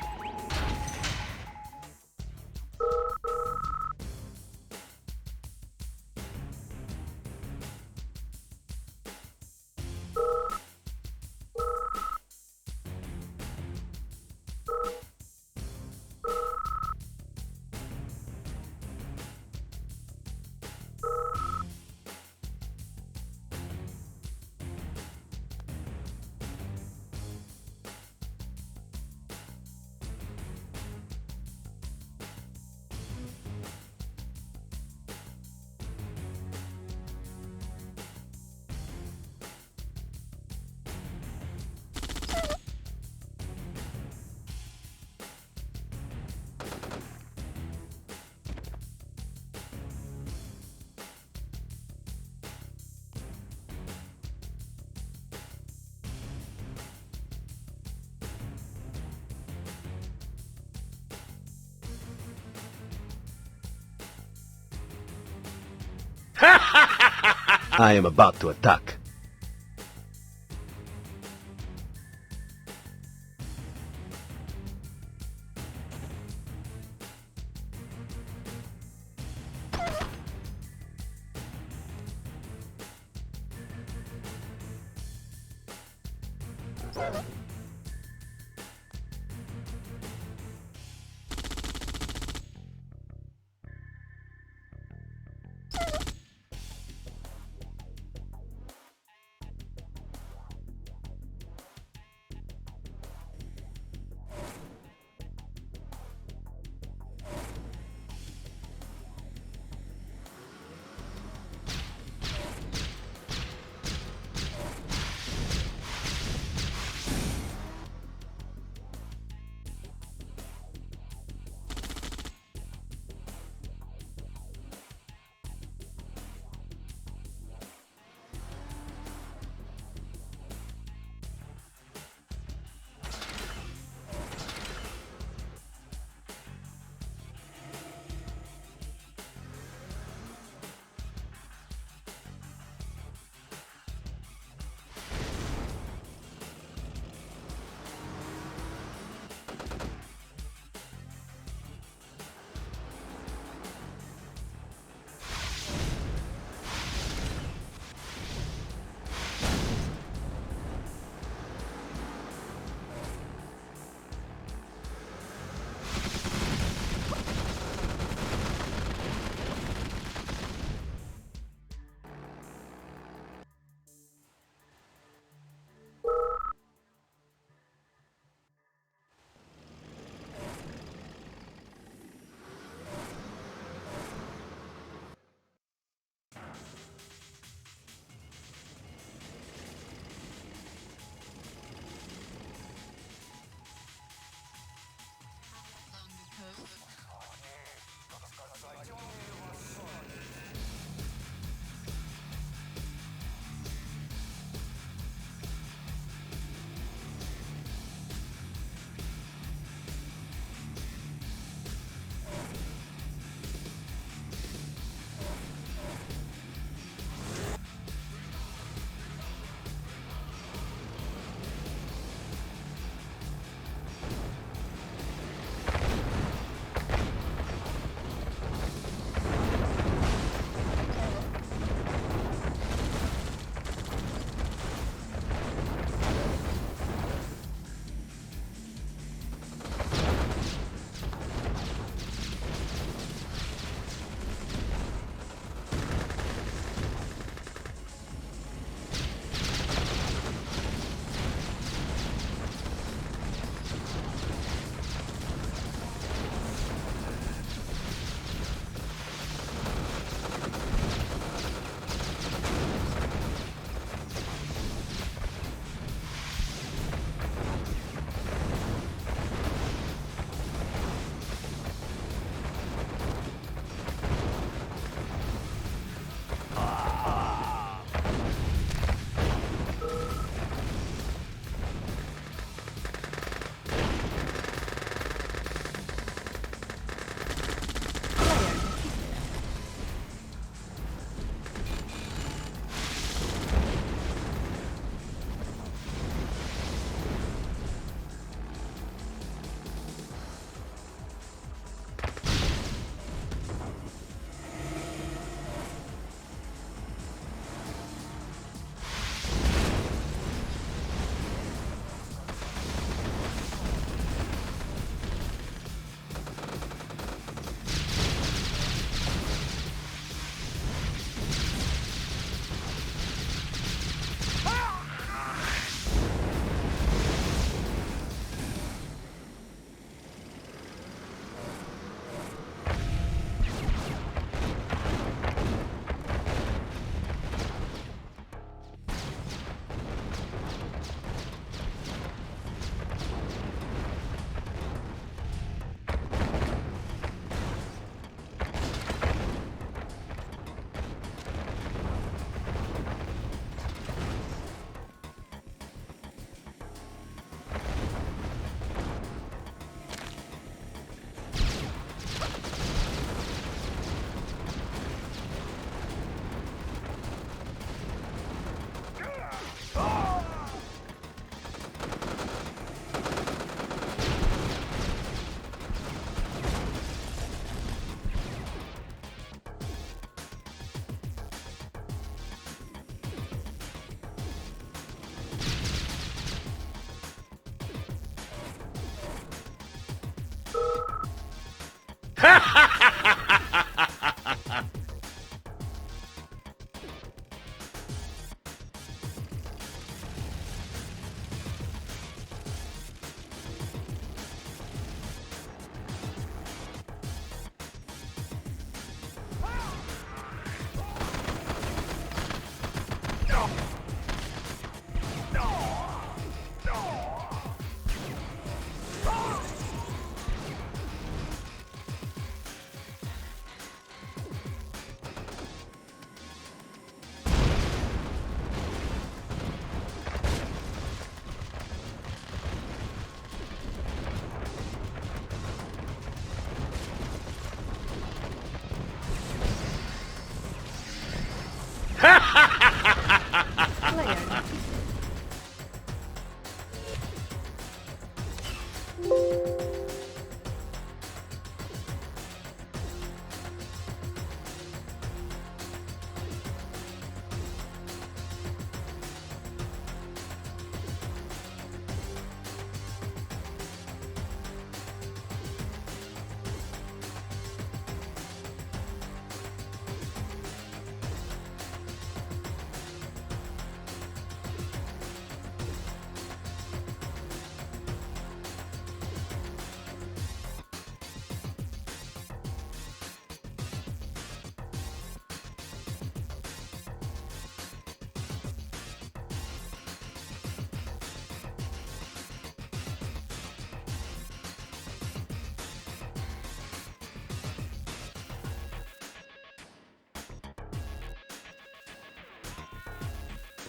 [SPEAKER 4] I am about to attack.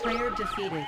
[SPEAKER 1] Player defeated.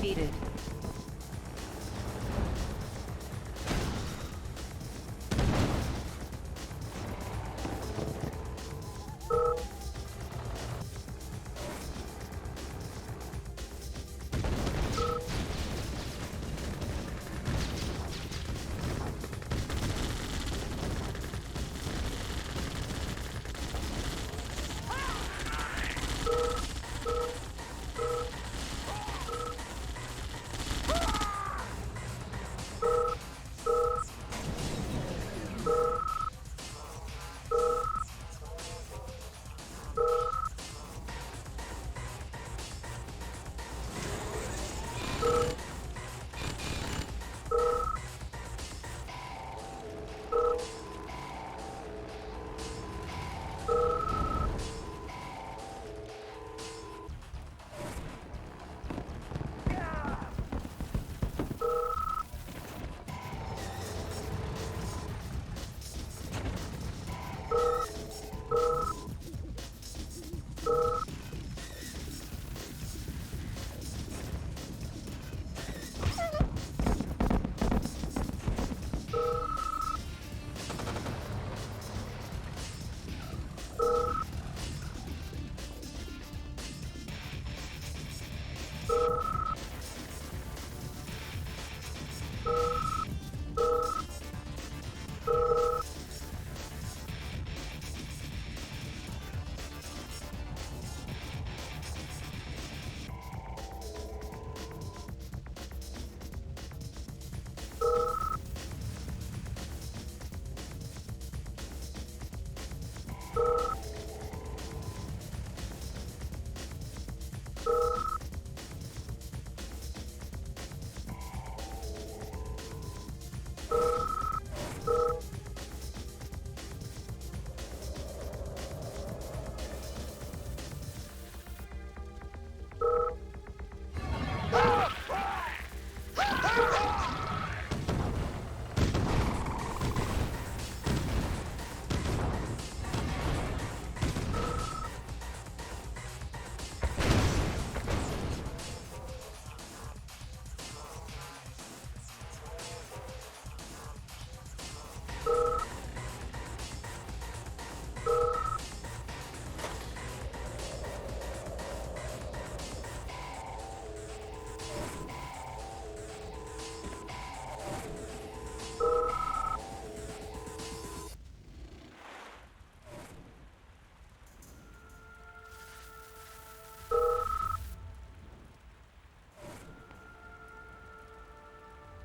[SPEAKER 1] defeated.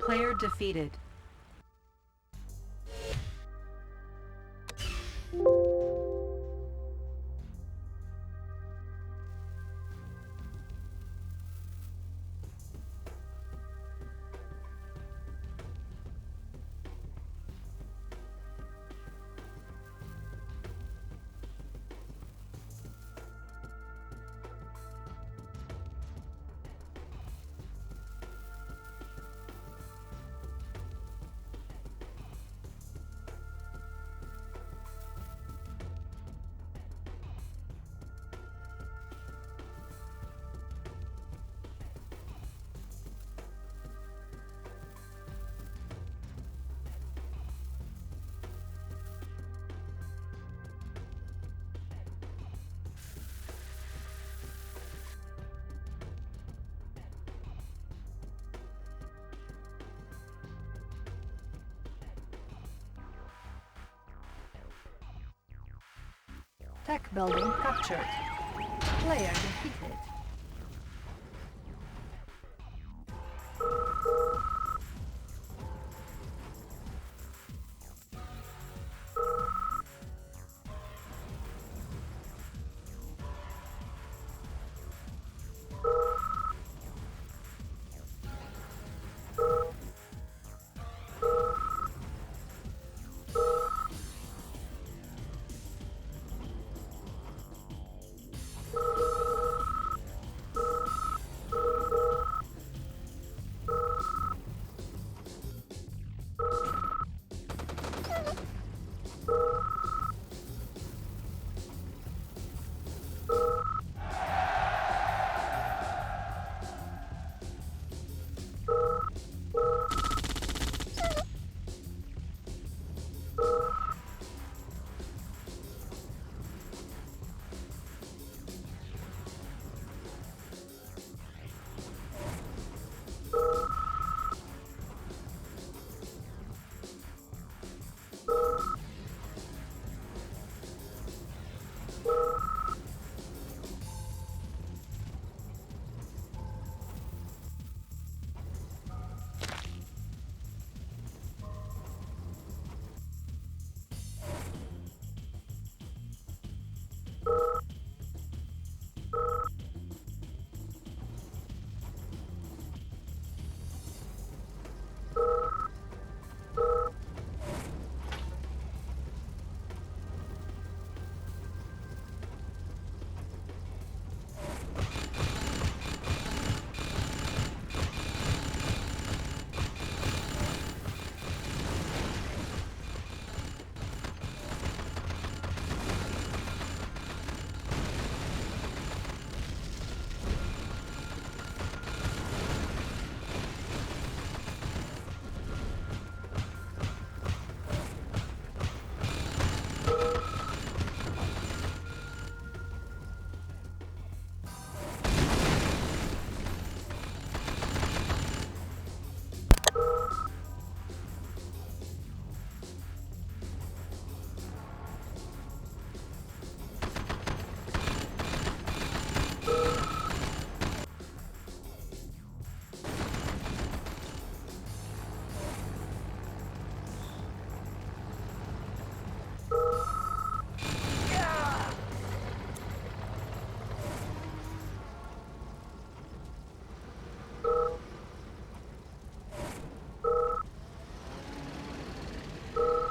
[SPEAKER 1] Player defeated. Tech building captured. Player defeated.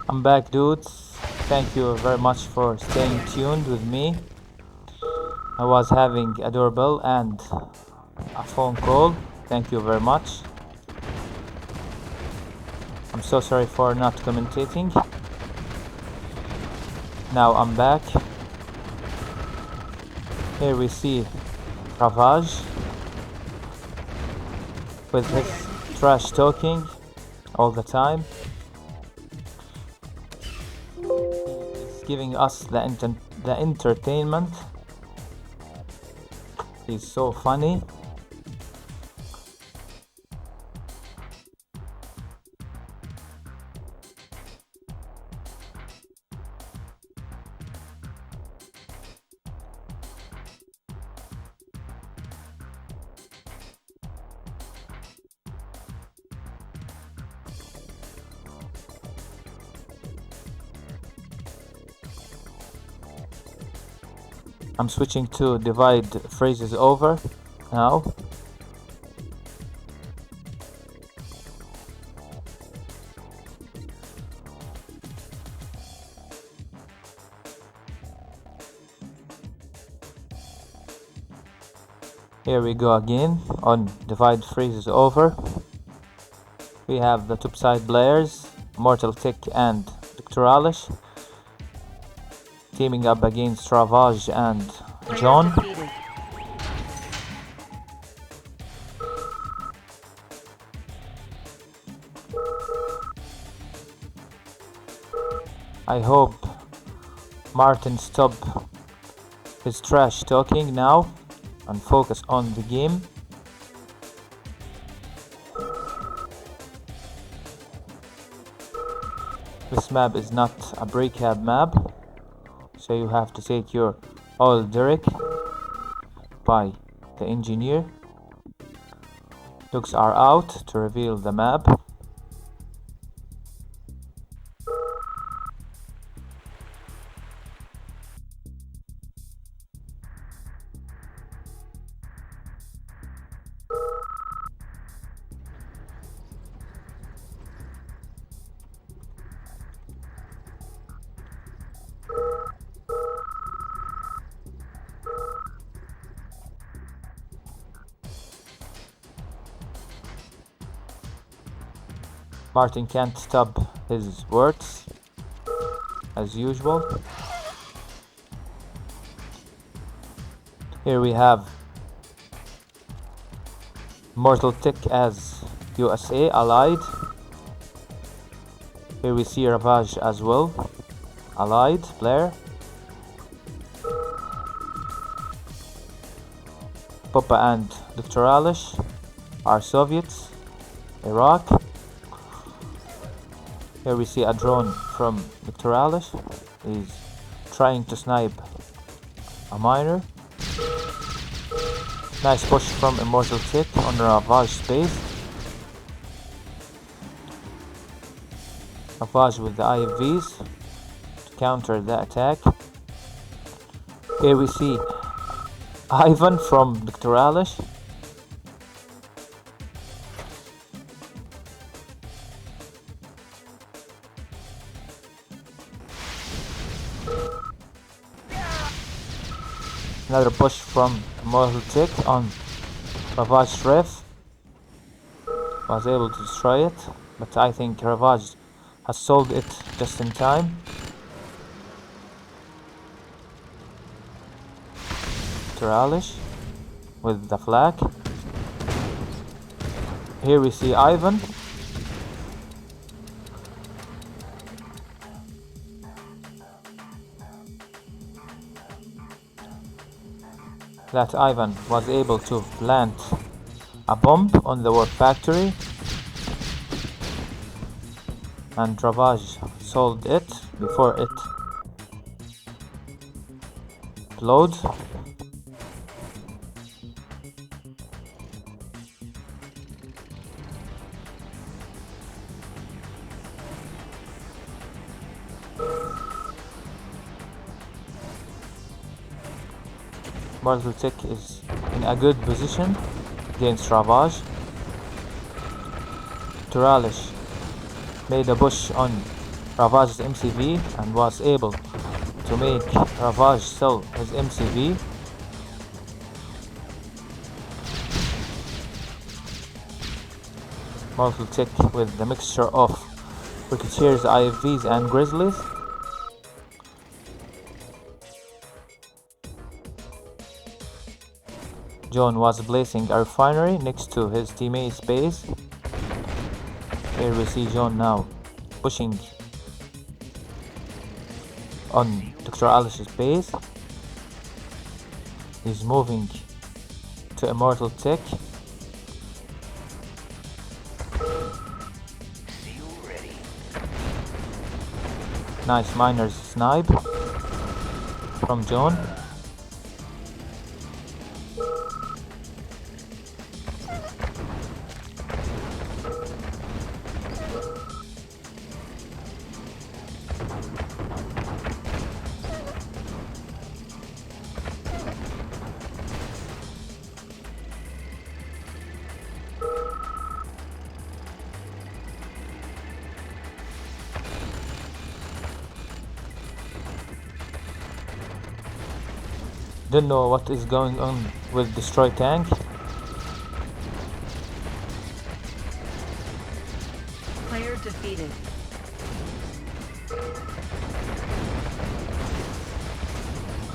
[SPEAKER 2] I'm back, dudes. Thank you very much for staying tuned with me. I was having a doorbell and a phone call. Thank you very much. I'm so sorry for not commentating. Now I'm back. Here we see Ravage with his trash talking all the time. He's giving us the entertainment. He's so funny. I'm switching to divide phrases over now. Here we go again on divide phrases over. We have the topside players, Mortal Tick and Doctoralish, teaming up against Ravage and John. I hope Martin stop his trash talking now and focus on the game. This map is not a break-up map, so you have to take your all Derek by the engineer. Looks are out to reveal the map. Martin can't stop his words as usual. Here we have Mortal Tick as USA allied. Here we see Ravage as well, allied player. Papa and Doctoralish are Soviets, Iraq. Here we see a drone from Doctoralish. He's trying to snipe a miner. Nice push from Immortal Tick on Ravage space. Ravage with the IFVs to counter the attack. Here we see Ivan from Doctoralish. Another push from Mortal Tick on Ravage Ref. Was able to destroy it, but I think Ravage has sold it just in time. Doctoralish with the flag. Here we see Ivan. That Ivan was able to plant a bomb on the work factory, and Ravage sold it before it explodes. Mortal Tick is in a good position against Ravage. Doctoralish made a push on Ravage's MCV and was able to make Ravage sell his MCV. Mortal Tick with the mixture of Ricochet's IFVs and Grizzlies. John was placing a refinery next to his teammate's base. Here we see John now pushing on Dr. Alish's base. He's moving to Immortal Tick.
[SPEAKER 3] Seal ready.
[SPEAKER 2] Nice miner's snipe from John. Don't know what is going on with Destroy Tank.
[SPEAKER 1] Player defeated.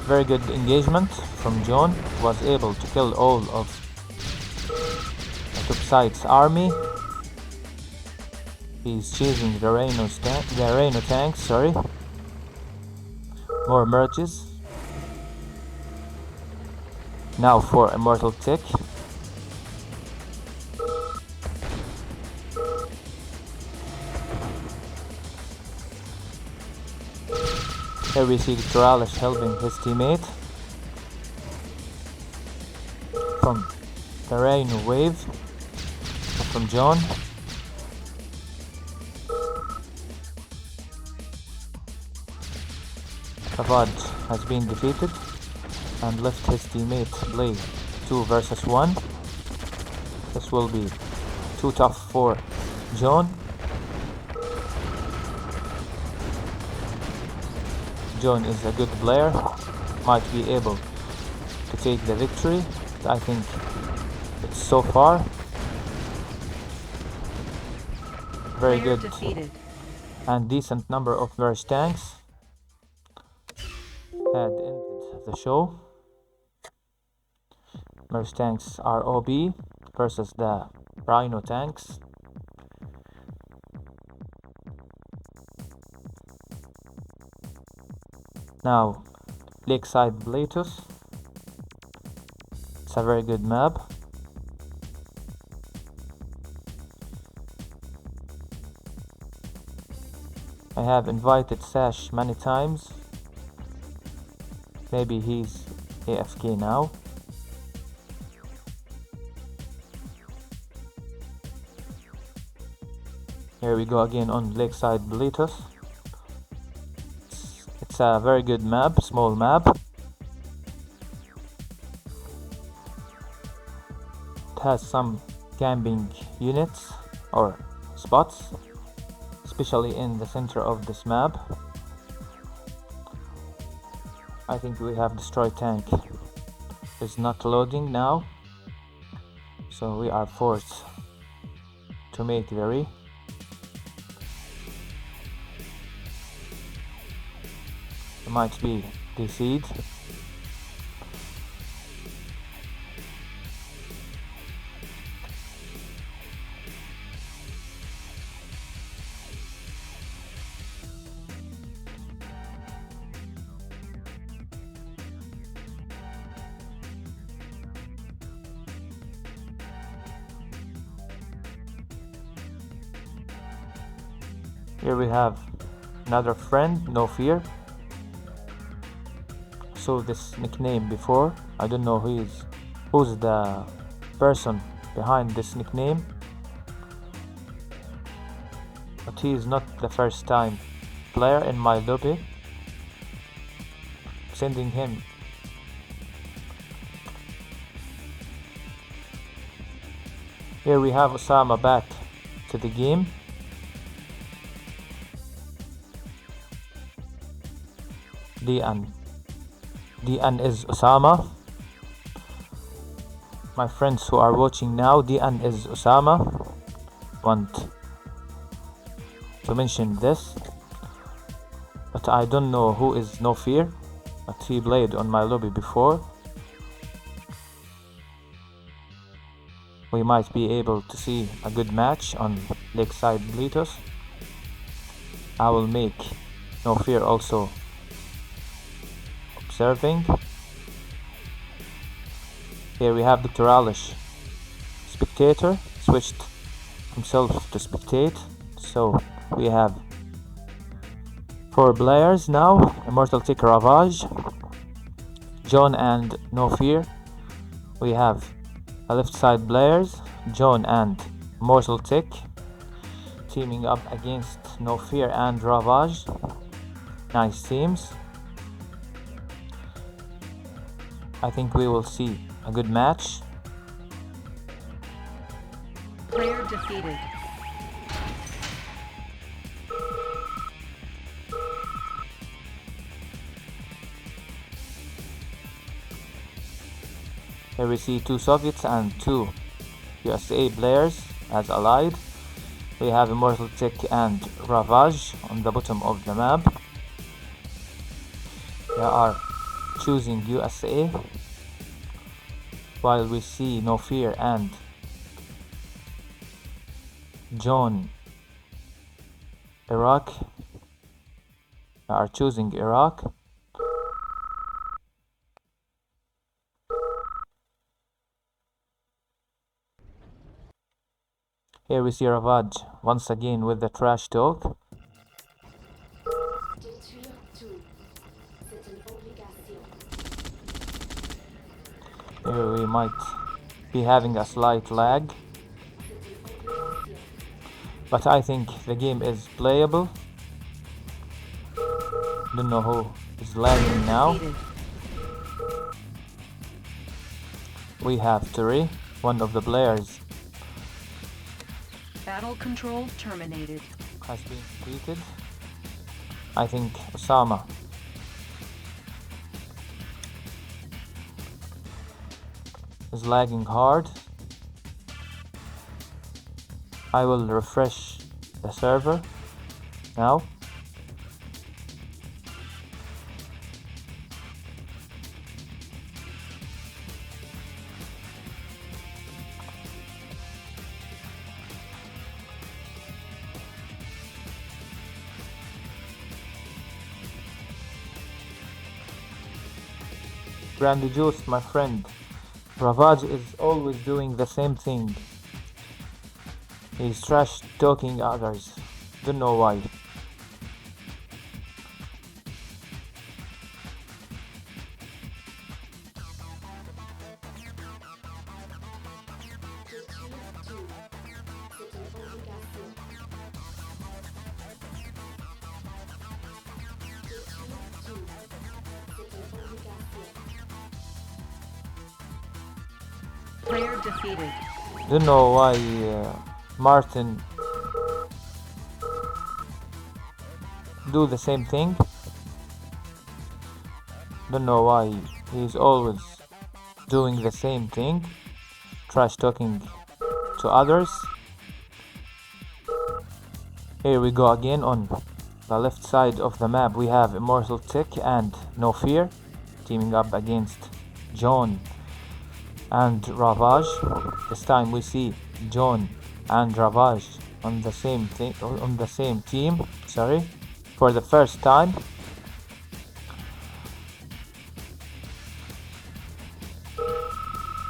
[SPEAKER 2] Very good engagement from John. Was able to kill all of the Topside's army. He's chasing the Rhino tanks, sorry. More merges. Now for Immortal Tick. Here we see Toralish helping his teammate from the Rhino wave from John. Ravage has been defeated and left his teammate play 2 versus 1. This will be too tough for John. John is a good player, might be able to take the victory. I think it's so far very
[SPEAKER 1] Player
[SPEAKER 2] good
[SPEAKER 1] defeated.
[SPEAKER 2] and decent number of Verge tanks had ended the show. Merge tanks are OB versus the Rhino tanks. Now, Lakeside Blatus. It's a very good map. I have invited Sash many times. Maybe he's AFK now. Here we go again on Lakeside Blatus. It's a very good map, small map. It has some camping units or spots, especially in the center of this map. I think we have Destroy Tank. It's not loading now, so we are forced to make the re. It might be DC'd. Here we have another friend, No Fear. Saw this nickname before. I don't know who's the person behind this nickname, but he is not the first time player in my lobby. Sending him. Here we have Osama back to the game. DN is Osama. My friends who are watching now, DN is Osama. Want to mention this, but I don't know who is No Fear, but he played on my lobby before. We might be able to see a good match on Lakeside Blitos. I will make No Fear also observing. Here we have Dr. Alish, spectator, switched himself to spectate. So we have 4 players now: Immortal Tick, Ravage, John and No Fear. We have a left side players, John and Immortal Tick, teaming up against No Fear and Ravage. Nice teams. I think we will see a good match.
[SPEAKER 1] Player defeated.
[SPEAKER 2] Here we see 2 Soviets and 2 USA players as allied. We have Immortal Tick and Ravage on the bottom of the map. They are choosing USA, while we see No Fear and John Iraq. They are choosing Iraq. Here we see Ravage once again with the trash talk. Here we might be having a slight lag, but I think the game is playable. Don't know who is lagging now.
[SPEAKER 1] Defeated.
[SPEAKER 2] We have Turi, one of the players
[SPEAKER 1] Battle control terminated.
[SPEAKER 2] has been defeated. I think Osama is lagging hard. I will refresh the server now. Brandy Juice, my friend. Ravage is always doing the same thing. He's trash talking others. Don't know why.
[SPEAKER 1] Player defeated.
[SPEAKER 2] Don't know why Martin do the same thing. Don't know why he's always doing the same thing, trash talking to others. Here we go again. On the left side of the map we have Immortal Tick and No Fear teaming up against John and Ravage. This time we see John and Ravage on the same team. Sorry, for the first time.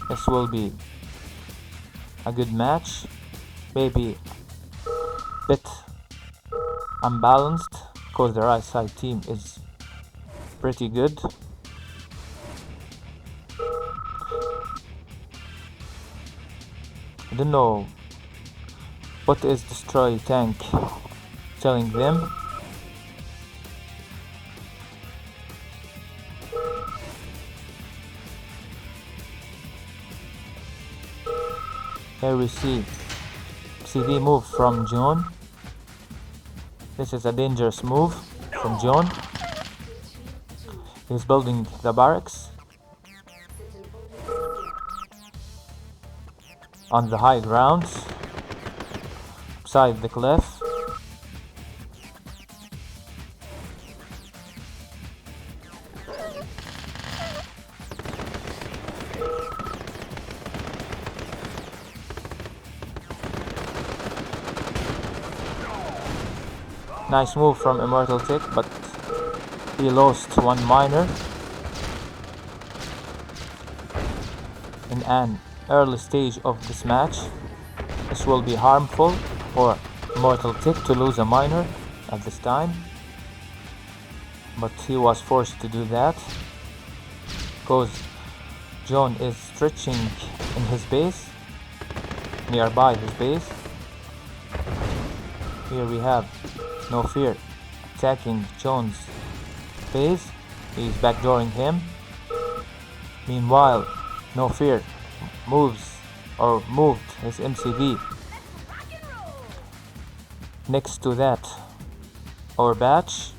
[SPEAKER 2] This will be a good match. Maybe a bit unbalanced because the right side team is pretty good. I don't know what is Destroy Tank telling them. Here we see CD move from John. This is a dangerous move from John. He's building the barracks on the high ground beside the cliff. Nice move from Immortal Tick, but he lost one miner in an early stage of this match. This will be harmful for Immortal Tick to lose a miner at this time, but he was forced to do that because John is stretching in his base, nearby his base. Here we have No Fear attacking John's base. He's backdooring him. Meanwhile, No Fear moved his MCV next to that our batch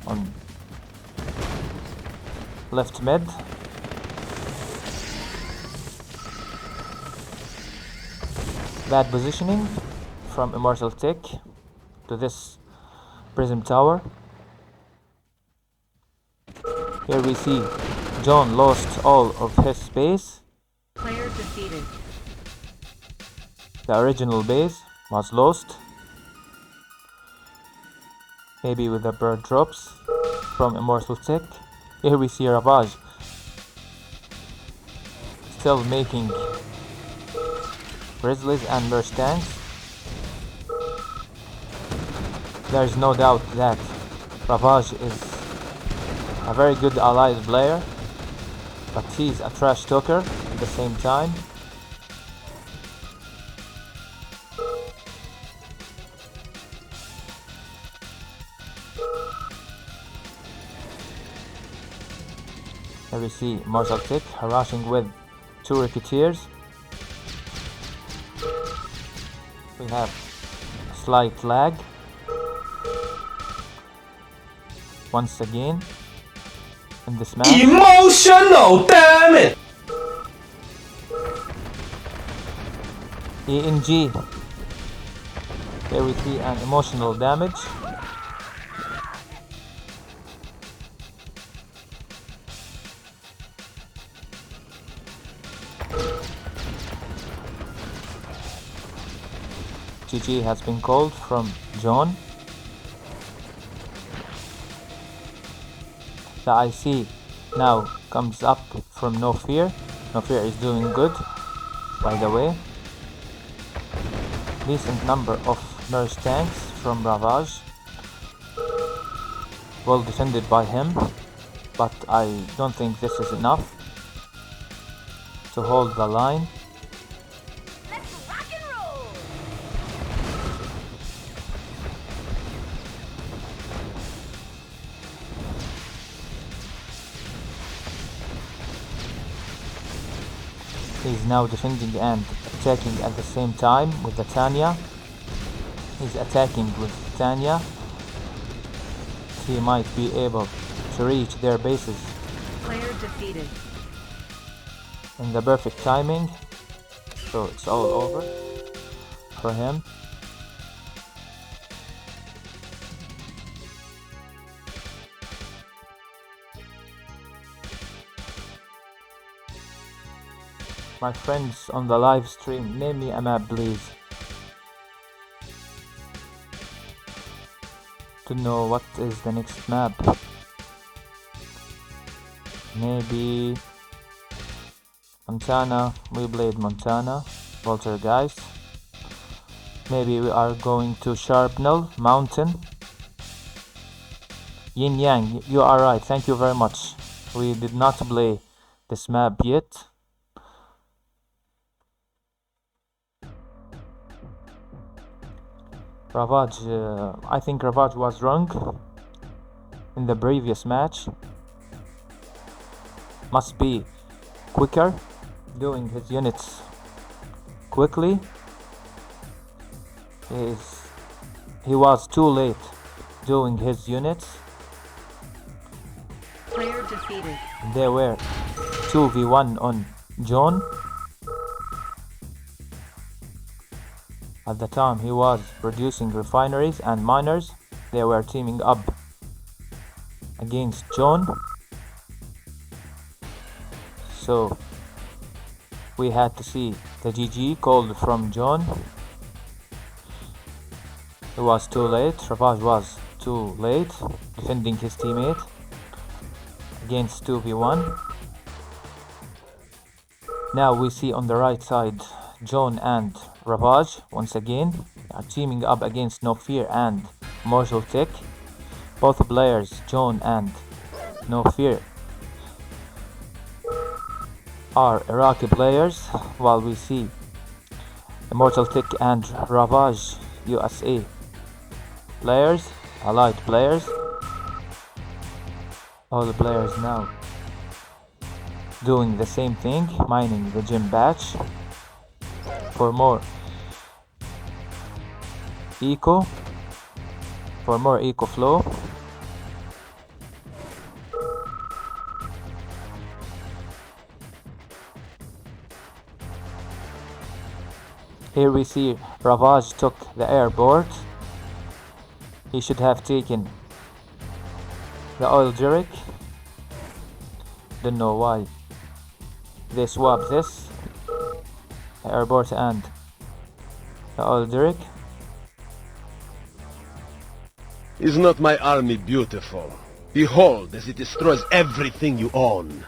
[SPEAKER 2] on left mid. Bad positioning from Immortal Tick to this Prism Tower. Here we see John lost all of his space.
[SPEAKER 1] Player defeated.
[SPEAKER 2] The original base was lost. Maybe with the bird drops from Immortal Tick. Here we see Ravage still making Grizzlies and Merch tanks. There is no doubt that Ravage is a very good allied player, but he's a trash talker at the same time. Here we see Immortal Tick harassing with 2 Ricketeers. We have slight lag once again in this match.
[SPEAKER 5] Emotional, damn it!
[SPEAKER 2] ENG. Here we see an emotional damage. GG has been called from John. The IC now comes up from No Fear. No Fear is doing good, by the way. Decent number of Merge tanks from Ravage. Well defended by him, but I don't think this is enough to hold the line.
[SPEAKER 1] Let's rock and roll!
[SPEAKER 2] He's now defending and attacking at the same time with the Tanya. He's attacking with Tanya. He might be able to reach their bases
[SPEAKER 1] Player defeated.
[SPEAKER 2] in the perfect timing. So it's all over for him. My friends on the live stream, name me a map please, to know what is the next map. Maybe Montana. We played Montana, Poltergeist. Maybe we are going to Sharpnel Mountain. Yin Yang, you are right, thank you very much. We did not play this map yet. Ravage, I think Ravage was wrong in the previous match. Must be quicker, doing his units quickly. He was too late doing his units.
[SPEAKER 1] Player defeated.
[SPEAKER 2] They were 2v1 on John. At the time he was producing refineries and miners. They were teaming up against John. So we had to see the GG called from John. It was too late. Ravage was too late defending his teammate against 2v1. Now we see on the right side John and Ravage once again are teaming up against No Fear and Immortal Tech. Both players, John and No Fear, are Iraqi players, while we see Immortal Tech and Ravage USA players, allied players. All the players now doing the same thing, mining the gym batch for more eco flow. Here we see Ravage took the airport. He should have taken the oil derrick. Don't know why they swapped this, the airport and the oil derrick.
[SPEAKER 4] Is not my army beautiful? Behold as it destroys everything you own.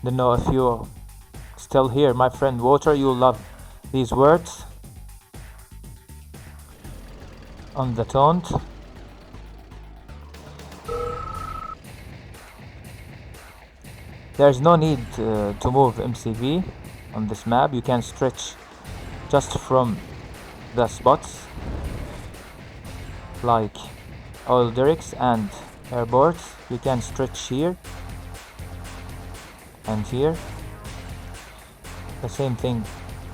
[SPEAKER 2] Don't know if you still here, my friend Water, you love these words on the taunt. There's no need to move MCV on this map. You can stretch just from the spots like oil derricks and airports. You can stretch here and here. The same thing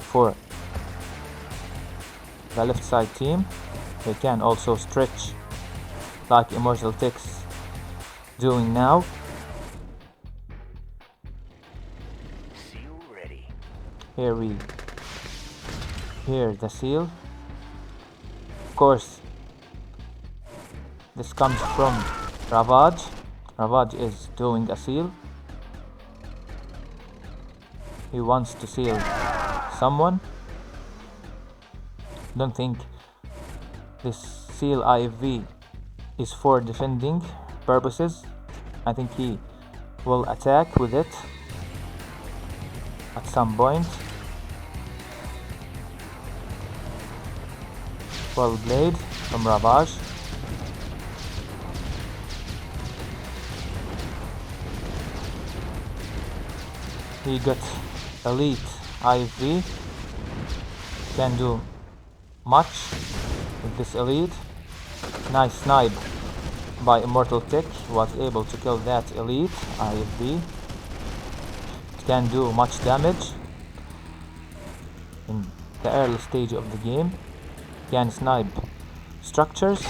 [SPEAKER 2] for the left side team. They can also stretch like Immortal Tech's doing now.
[SPEAKER 3] Seal ready.
[SPEAKER 2] Here we hear the seal. Of course, this comes from Ravage. Ravage is doing a seal. He wants to seal someone. Don't think this seal IFV is for defending purposes. I think he will attack with it at some point. Well played from Ravage. He got elite IFV. Can do much with this elite. Nice snipe by Immortal Tech. Was able to kill that elite IFV. It can do much damage in the early stage of the game. Can snipe structures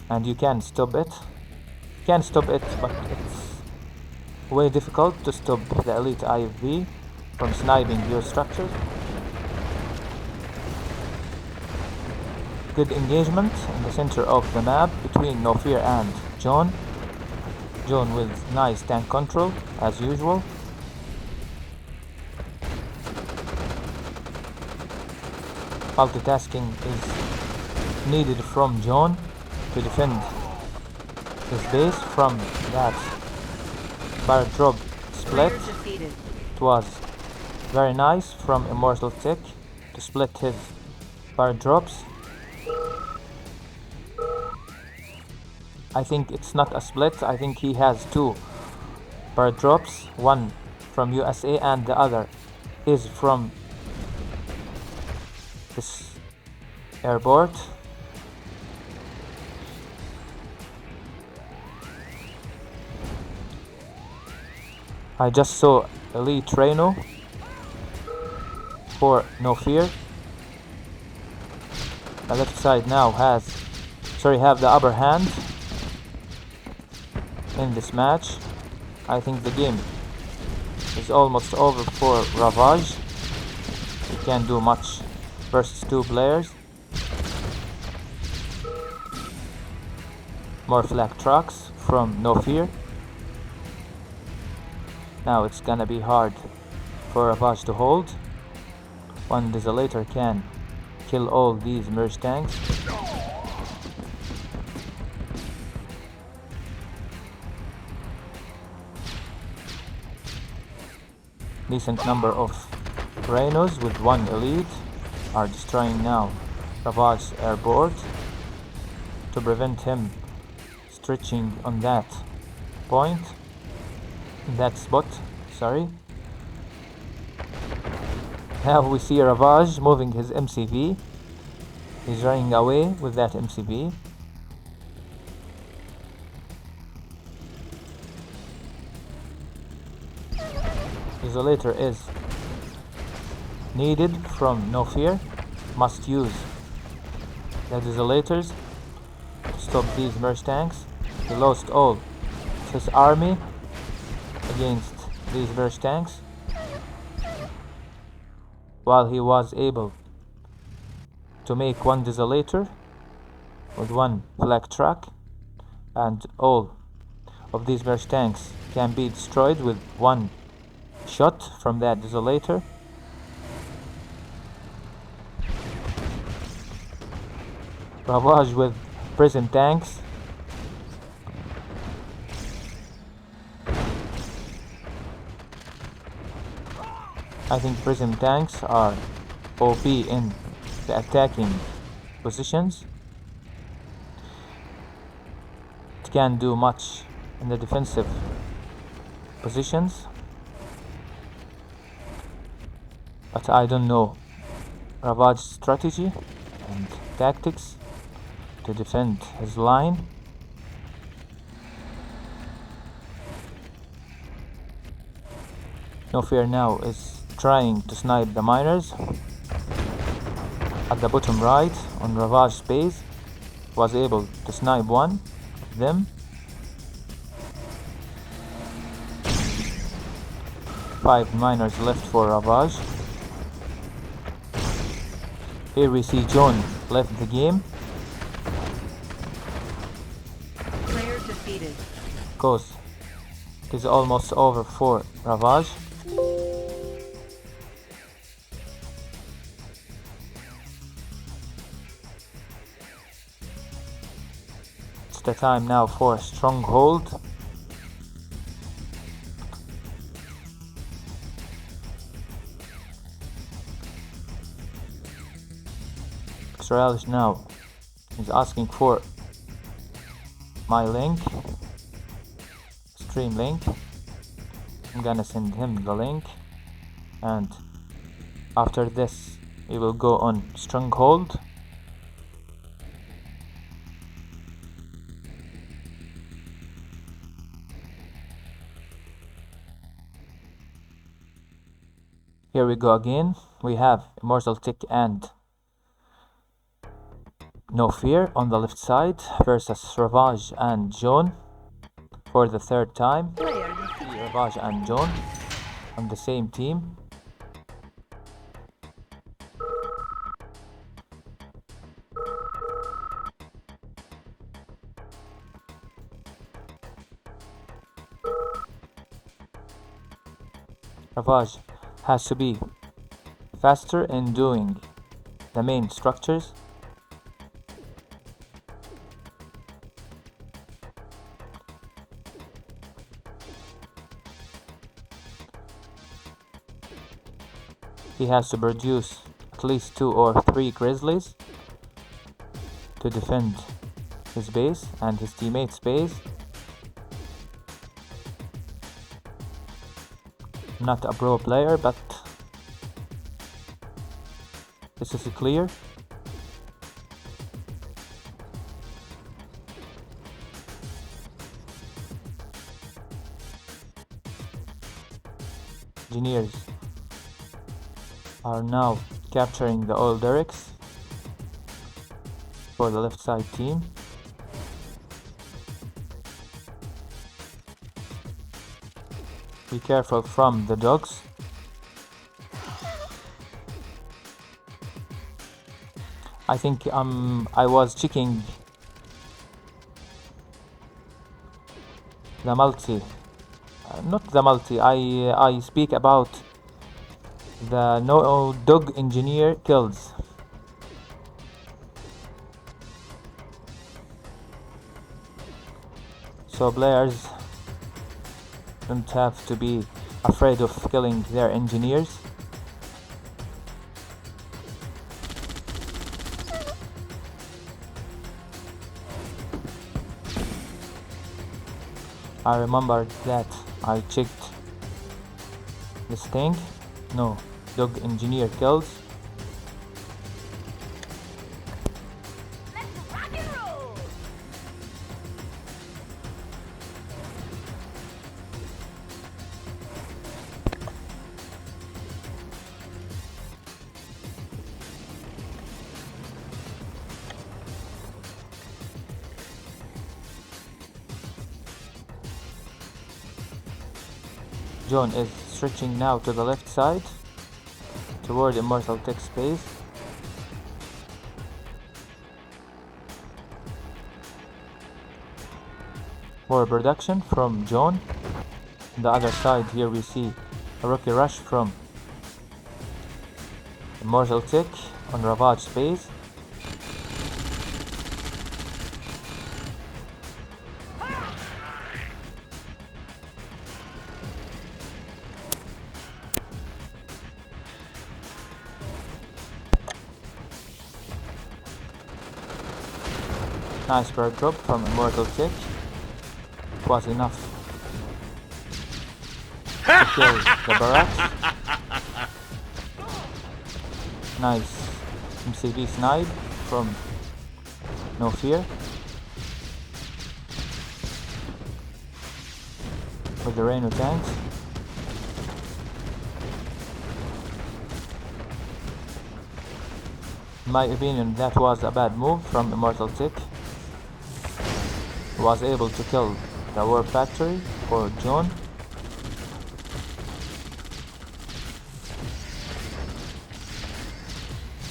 [SPEAKER 2] and you can stop it. You can stop it, but it's way difficult to stop the elite IFV from sniping your structures. Good engagement in the center of the map between No Fear and John. John with nice tank control as usual. Multitasking is needed from John to defend his base from that bar drop split.
[SPEAKER 1] Player defeated.
[SPEAKER 2] It was very nice from Immortal Tech to split his bar drops. I think it's not a split. I think he has two bar drops, one from USA and the other is from this airport. I just saw Elite Reno for No Fear. The left side now has sorry, have the upper hand in this match. I think the game is almost over for Ravage. He can't do much versus two players. More flag trucks from No Fear. Now it's gonna be hard for Ravage to hold. One Desolator can kill all these merge tanks. Decent number of Rhinos with one elite are destroying now Ravage's airport to prevent him stretching on that point, that spot, sorry. Now we see Ravage moving his MCV. He's running away with that MCV. Desolator is needed from No Fear. Must use the Desolators to stop these merge tanks. He lost all his army against these merge tanks, while he was able to make one Desolator with one flag truck, and all of these merge tanks can be destroyed with one shot from that Desolator. Ravage with prison tanks. I think prison tanks are OP in the attacking positions. It can't do much in the defensive positions. But I don't know Ravage's strategy and tactics to defend his line. No Fear now is trying to snipe the miners at the bottom right on Ravage space. Was able to snipe one of them. 5 miners left for Ravage. Here we see John left the game.
[SPEAKER 1] Player defeated.
[SPEAKER 2] Because it is almost over for Ravage. It's the time now for Stronghold. Xraelish now is asking for my link, stream link. I'm gonna send him the link, and after this we will go on Stronghold. Here we go again. We have Immortal Tick and No Fear on the left side versus Ravage and John for the third time.
[SPEAKER 1] Player defeated.
[SPEAKER 2] Ravage and John on the same team. Ravage has to be faster in doing the main structures. He has to produce at least 2 or 3 Grizzlies to defend his base and his teammates' base. I'm not a pro player, but this is clear. Engineers are now capturing the oil derricks for the left side team. Be careful from the dogs. I think I was checking the multi, not the multi. I speak about the no dog engineer kills. So players don't have to be afraid of killing their engineers. I remember that I checked this thing. No, dog engineer kills.
[SPEAKER 1] Let's rock and roll!
[SPEAKER 2] John is stretching now to the left side toward Immortal Tech space. More production from John. On the other side here we see a Rocky Rush from Immortal Tech on Ravage space. Nice bird drop from Immortal Tech. It was enough to kill the barracks. Nice MCV snipe from No Fear with the Rhino tanks. In my opinion, that was a bad move from Immortal Tech. He was able to kill the War Factory for John.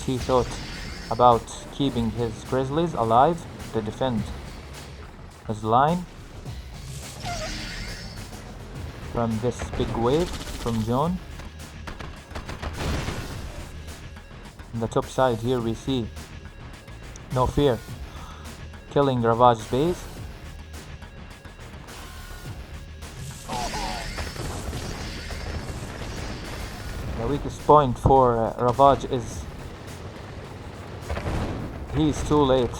[SPEAKER 2] He thought about keeping his Grizzlies alive to defend his line from this big wave from John. On the top side here we see No Fear killing Ravage base. The weakest point for Ravage is he's too late.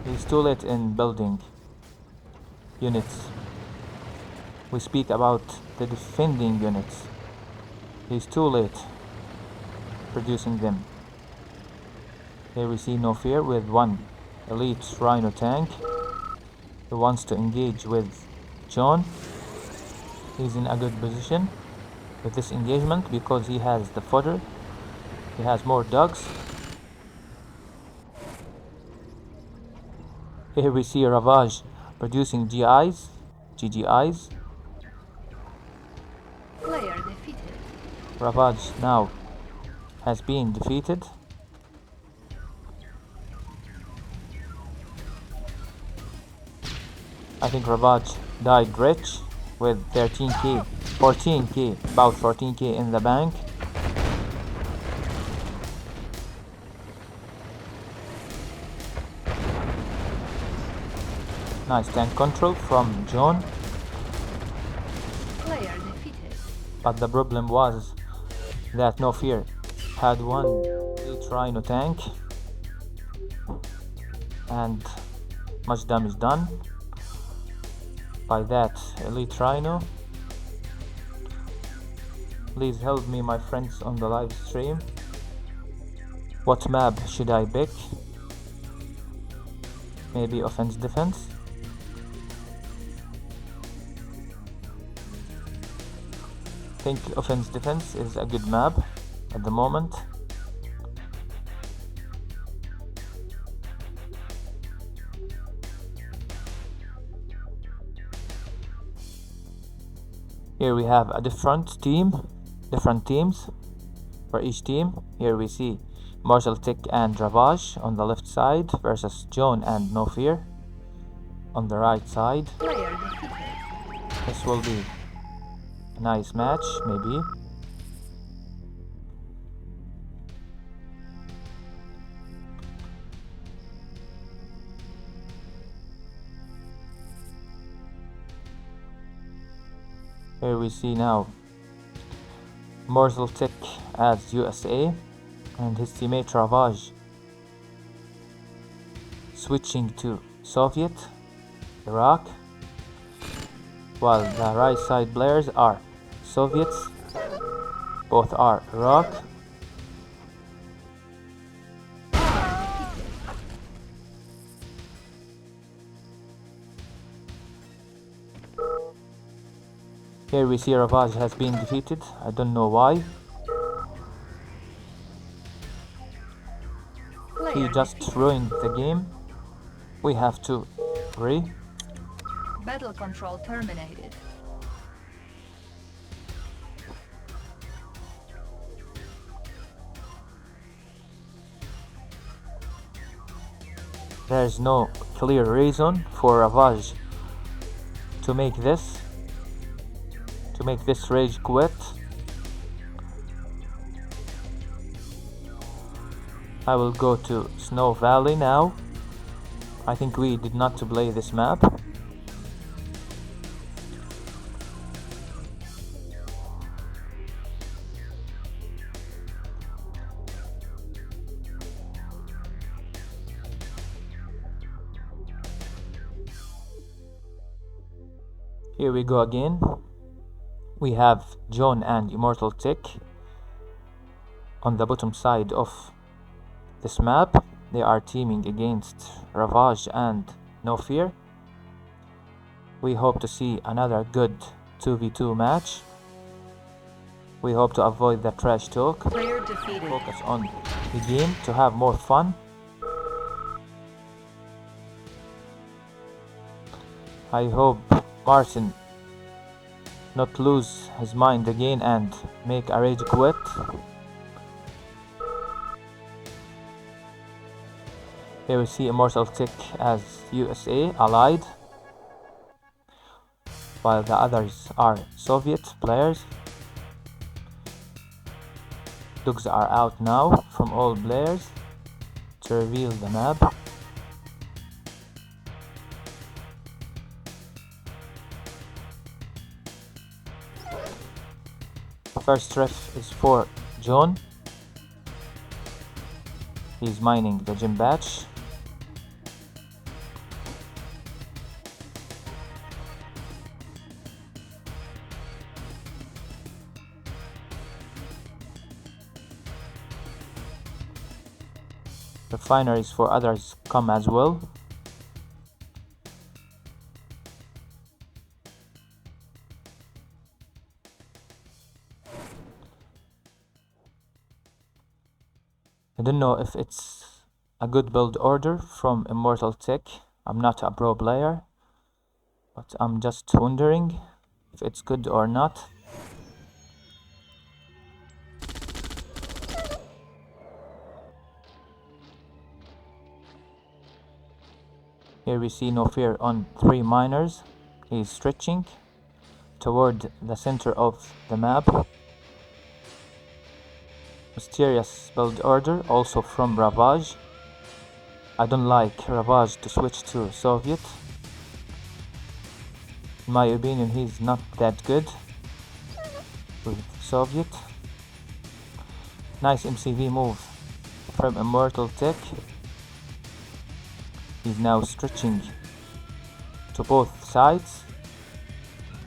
[SPEAKER 2] He's too late in building units. We speak about the defending units. He's too late producing them. Here we see No Fear with one elite Rhino tank. He wants to engage with John. He's in a good position with this engagement because he has the fodder. He has more dogs. Here we see Ravage producing GGIs.
[SPEAKER 1] Player defeated.
[SPEAKER 2] Ravage now has been defeated. I think Ravage died rich with 13k, 14k, about 14k in the bank. Nice tank control from John.
[SPEAKER 1] Player defeated.
[SPEAKER 2] But the problem was that No Fear had one elite Rhino tank and much damage done by that elite Rhino. Please help me, my friends, on the live stream. What map should I pick? Maybe offense defense? I think offense defense is a good map at the moment. Here we have a different teams for each team. Here we see Immortal Tick and Ravage on the left side versus Joan and No Fear on the right side.
[SPEAKER 1] Player defeated.
[SPEAKER 2] This will be a nice match, maybe. Here we see now Immortal Tick as USA and his teammate Ravage switching to Soviet, Iraq, while the right side players are Soviets, both are Iraq. Here we see Ravage has been defeated, I don't know why. He
[SPEAKER 1] Player
[SPEAKER 2] just
[SPEAKER 1] defeated.
[SPEAKER 2] ruined the game. We have to
[SPEAKER 1] Battle control terminated.
[SPEAKER 2] There's no clear reason for Ravage to make this rage quit. I will go to Snow Valley now. I think we did not to play this map. Here we go again. We have Joan and Immortal Tick on the bottom side of this map. They are teaming against Ravage and No Fear. We hope to see another good 2v2 match. We hope to avoid the trash talk.
[SPEAKER 1] Player defeated.
[SPEAKER 2] Focus on the game to have more fun. I hope Martin not lose his mind again and make a rage quit. Here we see Immortal Tick as USA allied, while the others are Soviet players. Dogs are out now from all players to reveal the map. First ref is for John. He's mining the gym badge. Refineries for others come as well. I don't know if it's a good build order from Immortal Tick. I'm not a pro player, but I'm just wondering if it's good or not. Here we see No Fear on 3 miners. He's stretching toward the center of the map. Mysterious build order also from Ravage. I don't like Ravage to switch to Soviet. In my opinion, he's not that good with Soviet. Nice MCV move from Immortal Tick. He's now stretching to both sides,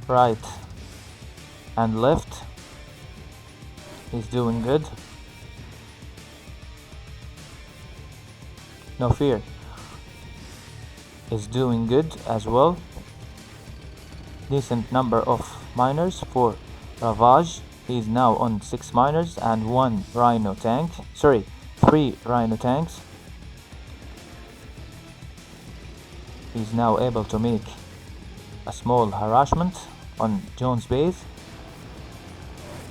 [SPEAKER 2] right and left. He's doing good. No Fear is doing good as well. Decent number of miners for Ravage. He is now on 6 miners and 1 Rhino tank. Sorry, 3 Rhino tanks. He's now able to make a small harassment on Jones base.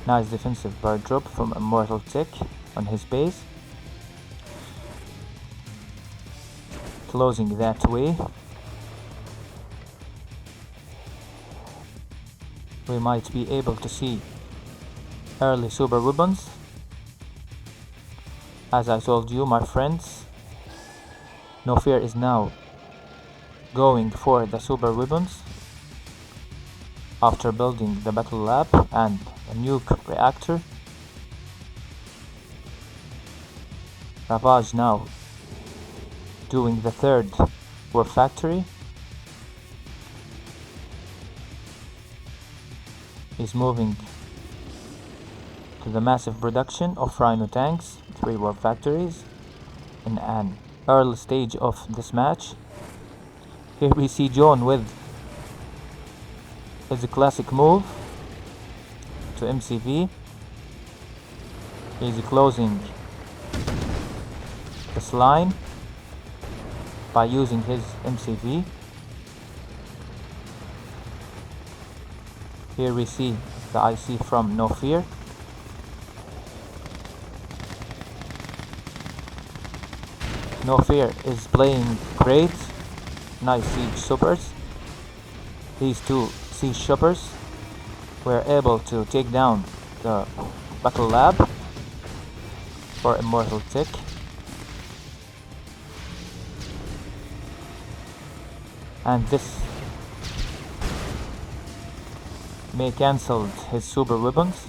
[SPEAKER 2] Nice defensive bar drop from Immortal Tick on his base. Closing that way. We might be able to see early super weapons. As I told you, my friends, No Fear is now going for the super weapons after building the battle lab and a nuke reactor. Ravage now doing the third war factory. He's moving to the massive production of Rhino tanks, 3 war factories, in an early stage of this match. Here we see John with his classic move to MCV. He's closing this line by using his MCV. Here we see the IC from No Fear. No Fear is playing great. Nice siege supers. These two siege supers were able to take down the battle lab for Immortal Tick. And this may cancelled his super weapons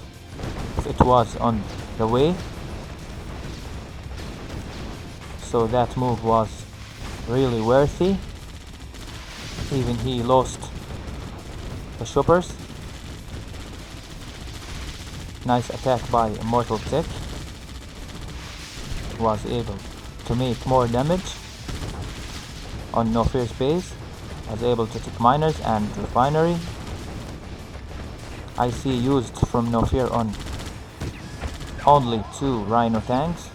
[SPEAKER 2] if it was on the way. So that move was really worthy. Even he lost the shoppers. Nice attack by Immortal Tick. Was able to make more damage on No Fear's base. Was able to take miners and refinery. IC used from No Fear on only 2 Rhino tanks.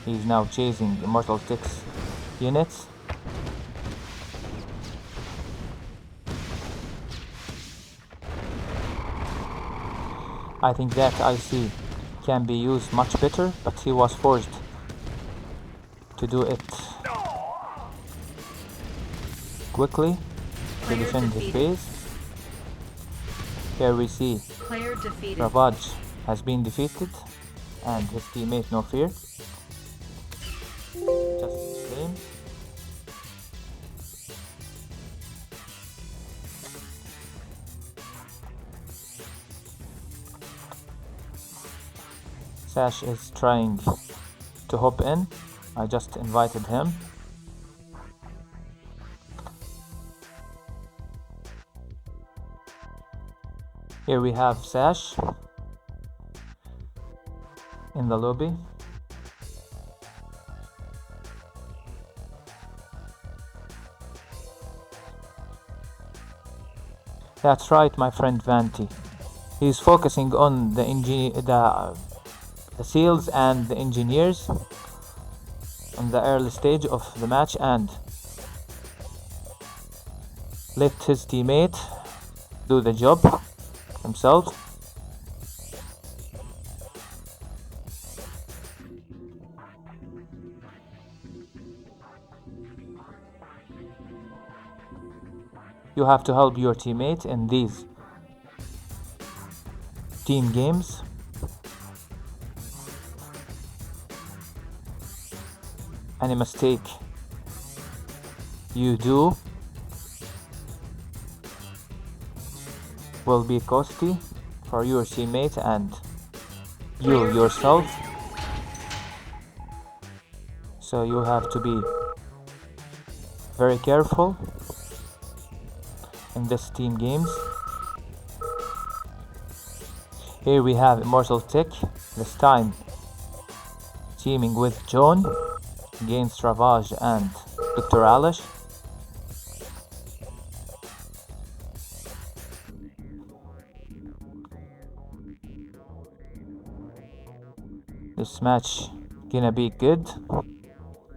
[SPEAKER 2] He's now chasing Immortal Tick's units. I think that IC can be used much better, but he was forced to do it quickly to defend his base. Here we see
[SPEAKER 1] Player defeated.
[SPEAKER 2] Ravage has been defeated and his teammate No Fear. Just the same. Sash is trying to hop in. I just invited him. Here we have Sash in the lobby. That's right, my friend Vanti. He's focusing on the seals and the engineers on the early stage of the match and let his teammate do the job himself. You have to help your teammate in these team games. Any mistake you do will be costly for your teammate and you yourself. So you have to be very careful in this team games. Here we have Immortal Tick, this time teaming with John against Ravage and Dr. Alish. This match gonna be good,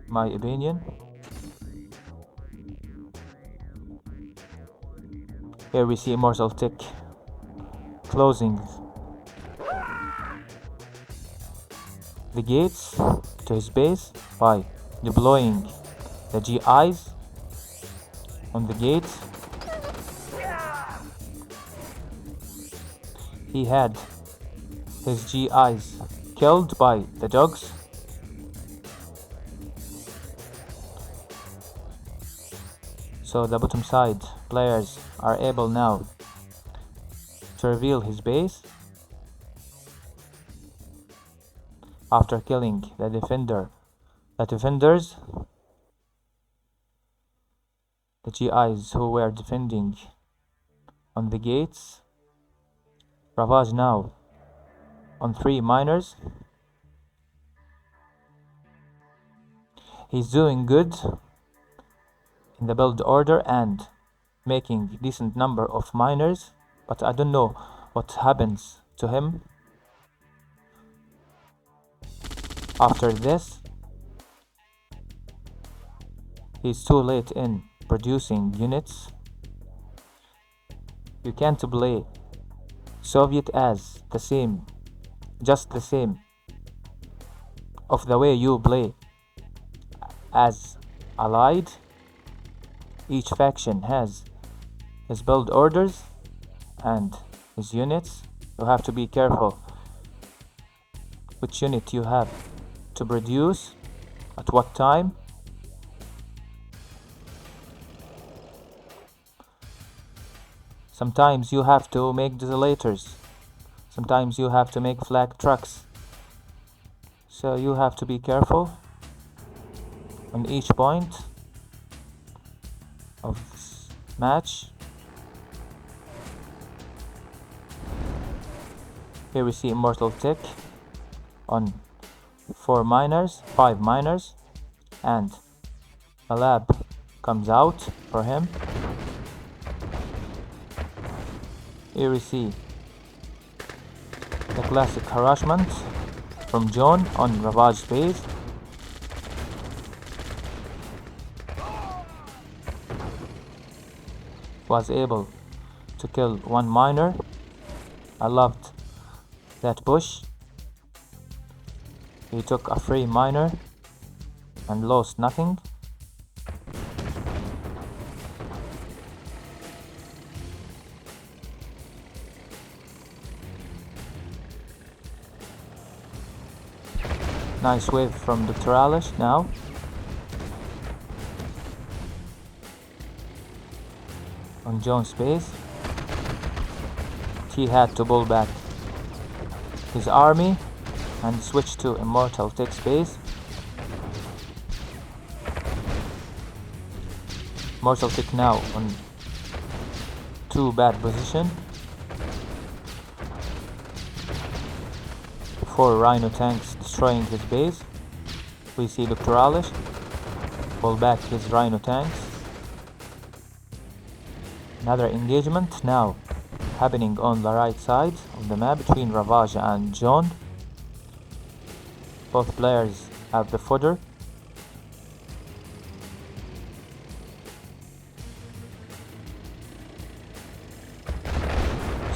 [SPEAKER 2] my opinion. Here we see Immortal Tick closing the gates to his base by deploying the GIs on the gates. He had his GIs killed by the dogs. So the bottom side players are able now to reveal his base after killing the defenders, the GIs who were defending on the gates. Ravage now on 3 miners. He's doing good in the build order and making decent number of miners, but I don't know what happens to him after this. He's too late in producing units. You can't play Soviet as the same, just the same of the way you play as Allied. Each faction has his build orders and his units. You have to be careful which unit you have to produce at what time. Sometimes you have to make desolators, sometimes you have to make flag trucks, so you have to be careful on each point of this match. Here we see Immortal Tick on 5 miners, and a lab comes out for him. Here we see the classic harassment from John on Ravage base. Was able to kill 1 miner. I loved that push. He took a free miner and lost nothing. Nice wave from Dr. Alish now. On John's base. He had to pull back his army and switch to Immortal Tick's base. Immortal Tick now on 2 bad position. 4 Rhino tanks destroying his base. We see Dr. Alish pull back his Rhino tanks. Another engagement now happening on the right side of the map between Ravage and John. Both players have the fodder.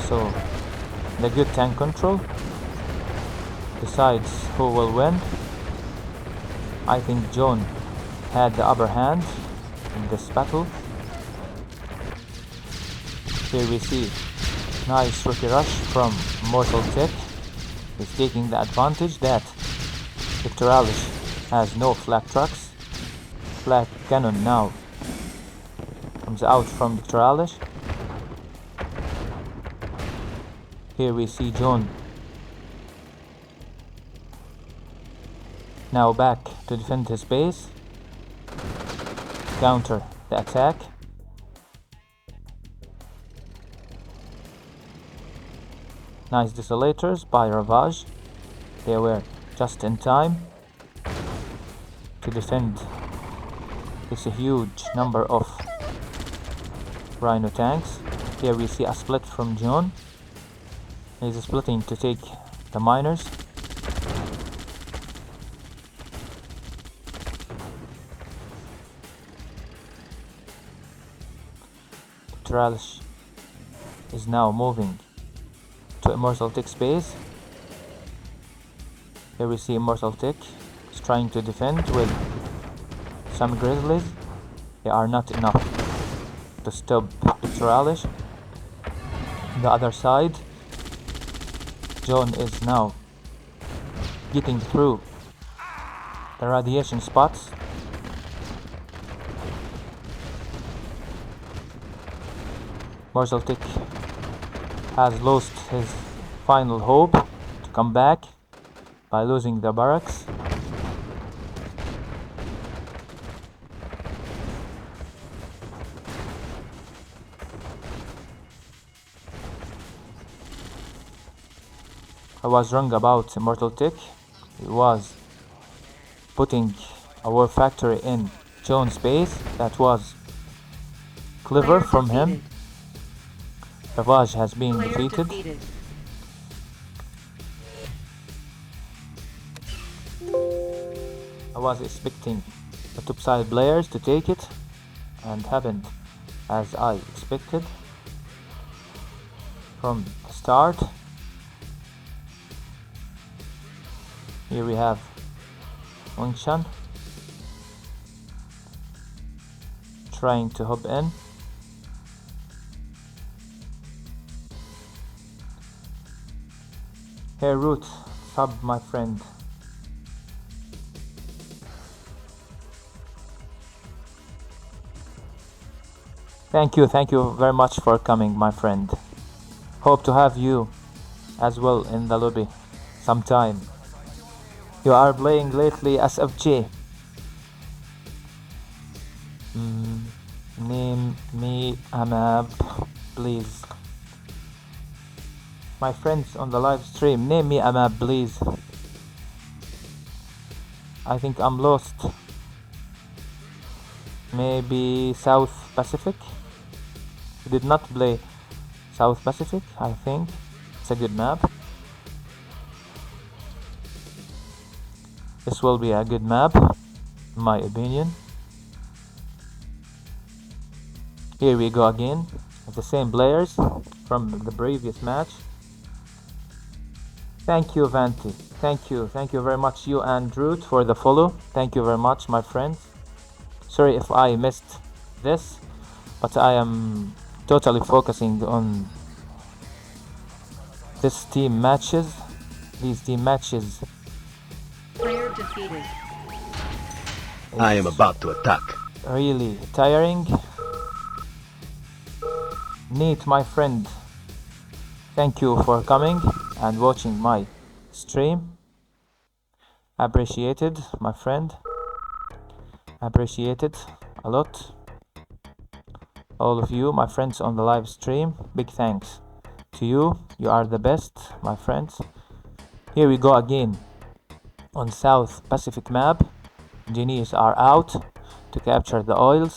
[SPEAKER 2] So the good tank control decides who will win. I think John had the upper hand in this battle. Here we see nice rookie rush from Immortal Tick. He's taking the advantage that Dr. Alish has no flak trucks. Flak cannon now comes out from Dr. Alish. Here we see John now back to defend his base, counter the attack. Nice desolators by Ravage. They were just in time to defend this huge number of Rhino tanks. Here we see a split from John. He's splitting to take the miners. Tralish is now moving to Immortal Tick's base. Here we see Immortal Tick. He's trying to defend with some Grizzlies. They are not enough to stop Doctoralish. On the other side, John is now getting through the radiation spots. Immortal Tick has lost his final hope to come back by losing the barracks. I was wrong about Immortal Tick. He was putting a war factory in John's base. That was clever from him. Ravage has been defeated. I was expecting the topside players to take it, and happened as I expected from the start. Here we have Wangshan trying to hop in. Hey Root, sub my friend. Thank you very much for coming, my friend. Hope to have you as well in the lobby sometime. You are playing lately SFJ. Name me a map, please. My friends on the live stream, name me a map, please. I think I'm lost. Maybe South Pacific? We did not play South Pacific, I think. It's a good map. This will be a good map, in my opinion. Here we go again, with the same players from the previous match. Thank you, Vanti. Thank you very much, you and Root, for the follow. Thank you very much, my friends. Sorry if I missed this, but I am totally focusing on these team matches.
[SPEAKER 1] Player defeated.
[SPEAKER 4] I am about to attack.
[SPEAKER 2] Really tiring. Neat, my friend. Thank you for coming and watching my stream. Appreciated, my friend. Appreciated a lot. All of you, my friends on the live stream, big thanks to you. You are the best, my friends. Here we go again on South Pacific map. Engineers are out to capture the oil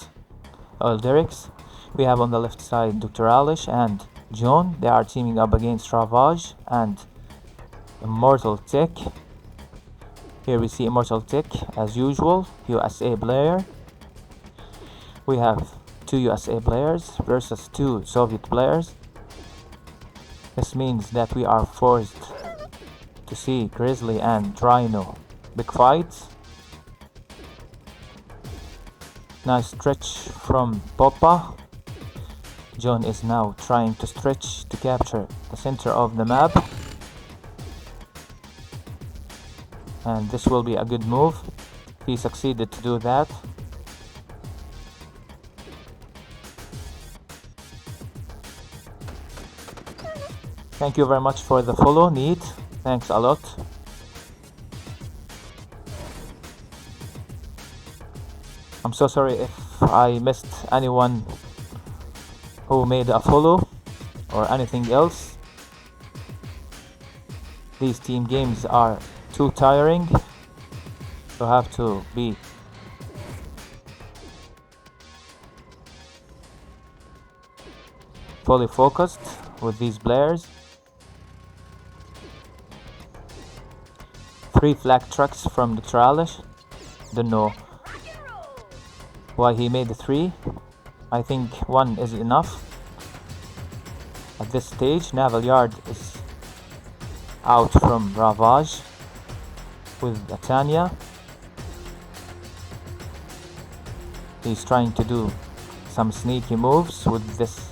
[SPEAKER 2] derricks. We have on the left side Doctoralish and John. They are teaming up against Ravage and Immortal Tick. Here we see Immortal Tick as usual, USA player. We have 2 USA players versus 2 Soviet players. This means that we are forced to see Grizzly and Rhino big fights. Nice stretch from Poppa. John is now trying to stretch to capture the center of the map. And this will be a good move. He succeeded to do that. Thank you very much for the follow, Neat. Thanks a lot. I'm so sorry if I missed anyone who made a follow or anything else. These team games are too tiring. You have to be fully focused with these players. 3 flak trucks from the Tralish. Don't know why he made 3. I think 1 is enough. At this stage, Naval Yard is out from Ravage. with Tanya. He's trying to do some sneaky moves with this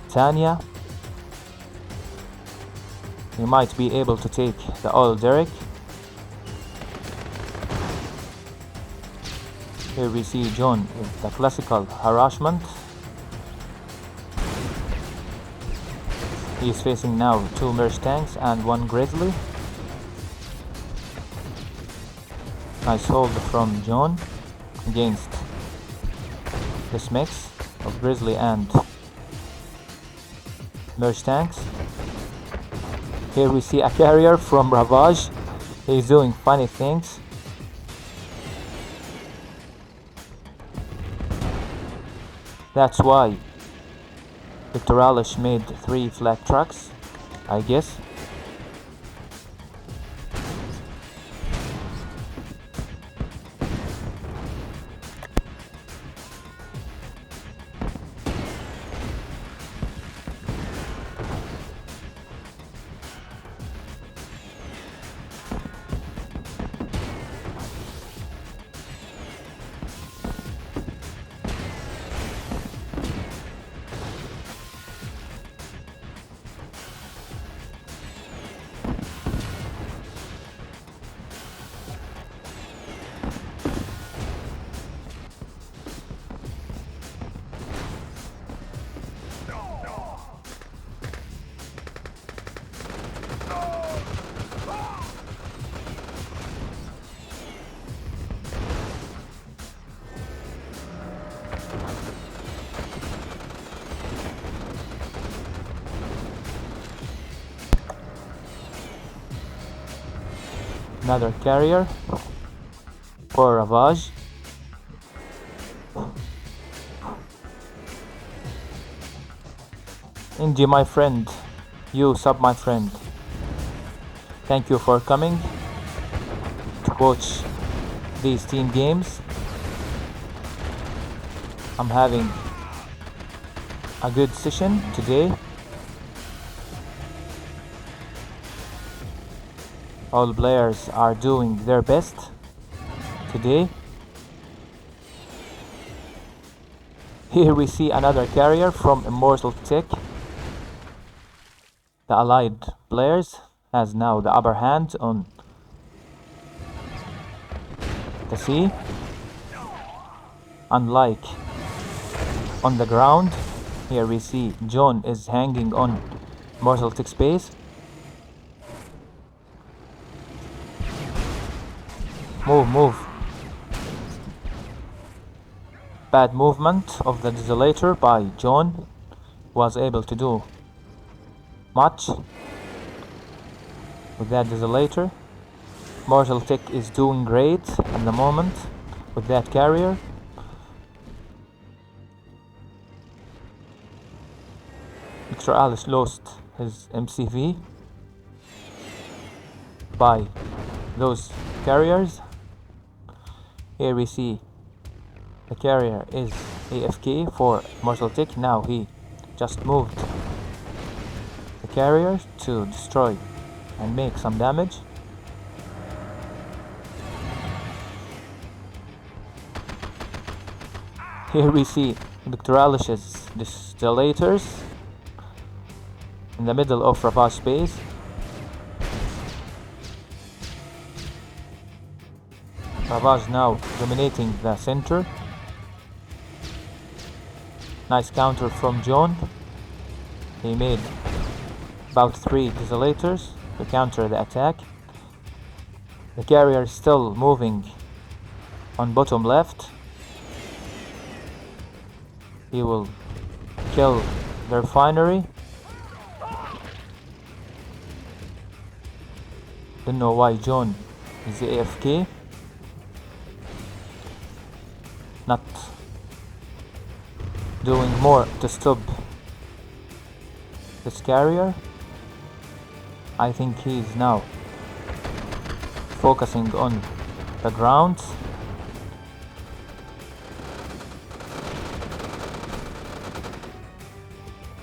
[SPEAKER 2] Tanya. He might be able to take the oil derrick. Here we see John with the classical harassment. He is facing now 2 Merch tanks and 1 Grizzly. Nice hold from John against this mix of Grizzly and Merch tanks. Here we see a carrier from Ravage. He's doing funny things. That's why Victoralish made 3 flat trucks, I guess. Another carrier for Ravage. Indy, my friend, you sub my friend. Thank you for coming to watch these team games. I'm having a good session today. All players are doing their best today. Here we see another carrier from Immortal Tech. The allied players has now the upper hand on the sea. Unlike on the ground, here we see John is hanging on Immortal Tech space. Move. Bad movement of the Desolator by John. Was able to do much with that Desolator. Mortal Tech is doing great at the moment with that carrier. Victoralish lost his MCV by those carriers. Here we see the carrier is AFK for Mortal Tech. Now he just moved the carrier to destroy and make some damage. Here we see Victoralish's Distillators in the middle of Ravage space. Ravage now dominating the center. Nice counter from John. He made about 3 Desolators to counter the attack. The carrier is still moving on bottom left. He will kill the refinery. Don't know why John is AFK. Not doing more to stop this carrier. I think he's now focusing on the ground.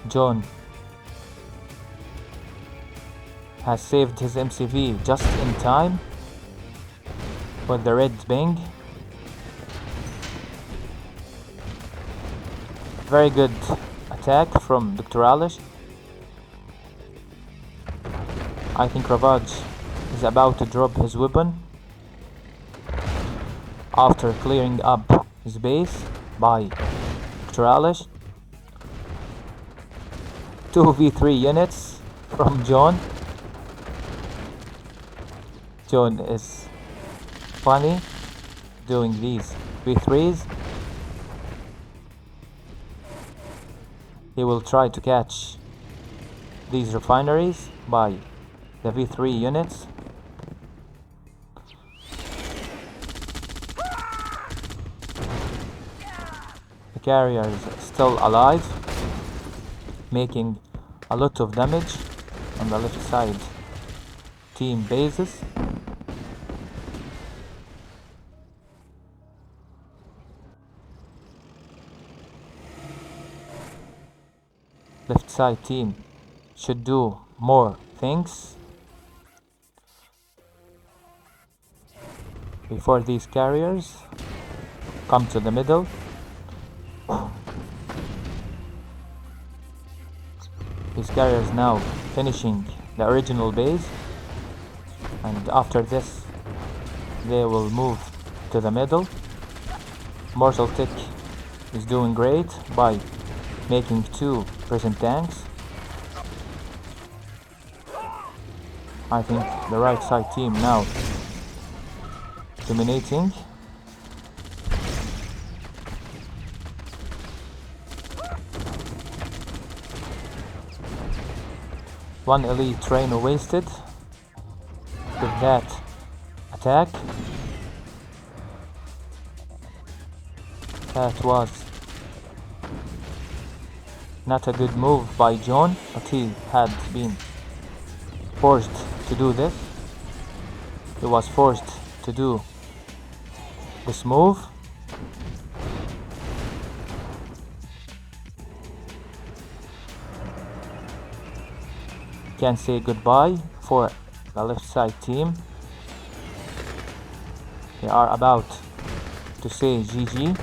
[SPEAKER 2] John has saved his MCV just in time with the red bing. Very good attack from Doctoralis. I think Ravage is about to drop his weapon after clearing up his base by Doctoralis. 2v3 units from John. John is funny doing these v3s. He will try to catch these refineries by the v3 units. The carrier is still alive, making a lot of damage on the left side team bases. Left side team should do more things before these carriers come to the middle. These carriers now finishing the original base, and after this they will move to the middle. Mortal Tech is doing great by making 2 prison tanks. I think the right side team now dominating. One elite trainer wasted with that attack. That was not a good move by John, but he had been forced to do this. He was forced to do this move. Can say goodbye for the left side team. They are about to say GG.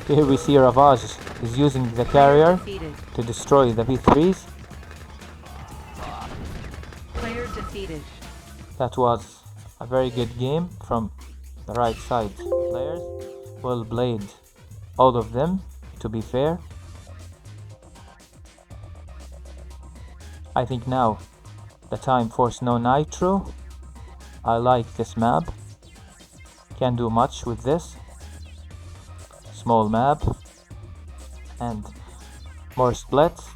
[SPEAKER 2] Here we see Ravage is using the carrier to destroy the V3s.
[SPEAKER 1] Player defeated.
[SPEAKER 2] That was a very good game from the right side players. Well played, all of them, to be fair. I think now the time for Snow Nitro. I like this map. Can't do much with this. Small map and more splits.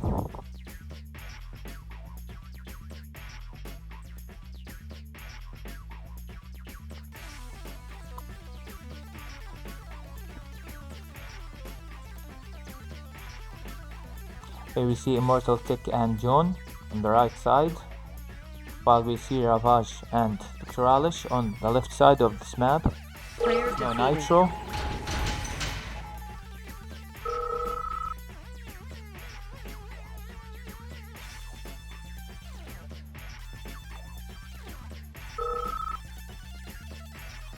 [SPEAKER 2] Here we see Immortal Tick and John on the right side, while we see Ravage and Doctoralis on the left side of this map.
[SPEAKER 1] Player
[SPEAKER 2] No
[SPEAKER 1] defeated.
[SPEAKER 2] Nitro.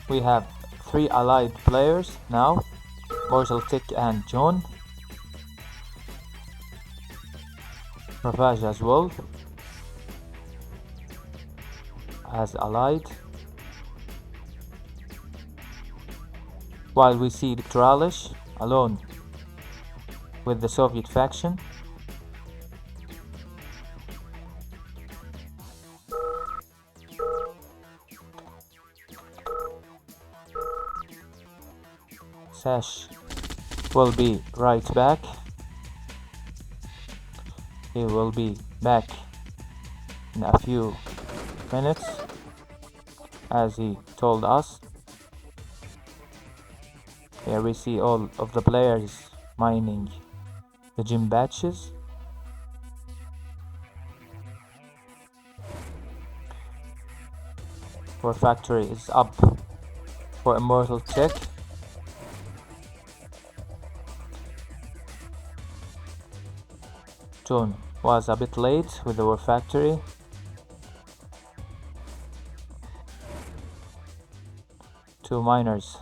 [SPEAKER 2] We have 3 allied players now, Mortal Tick and John. Ravage as well as allied, while we see Doctoralis alone with the Soviet faction. Sash will be right back. He will be back in a few minutes, as he told us. Here we see all of the players mining the gym batches. War Factory is up for Immortal Tech. John was a bit late with the War Factory. 2 miners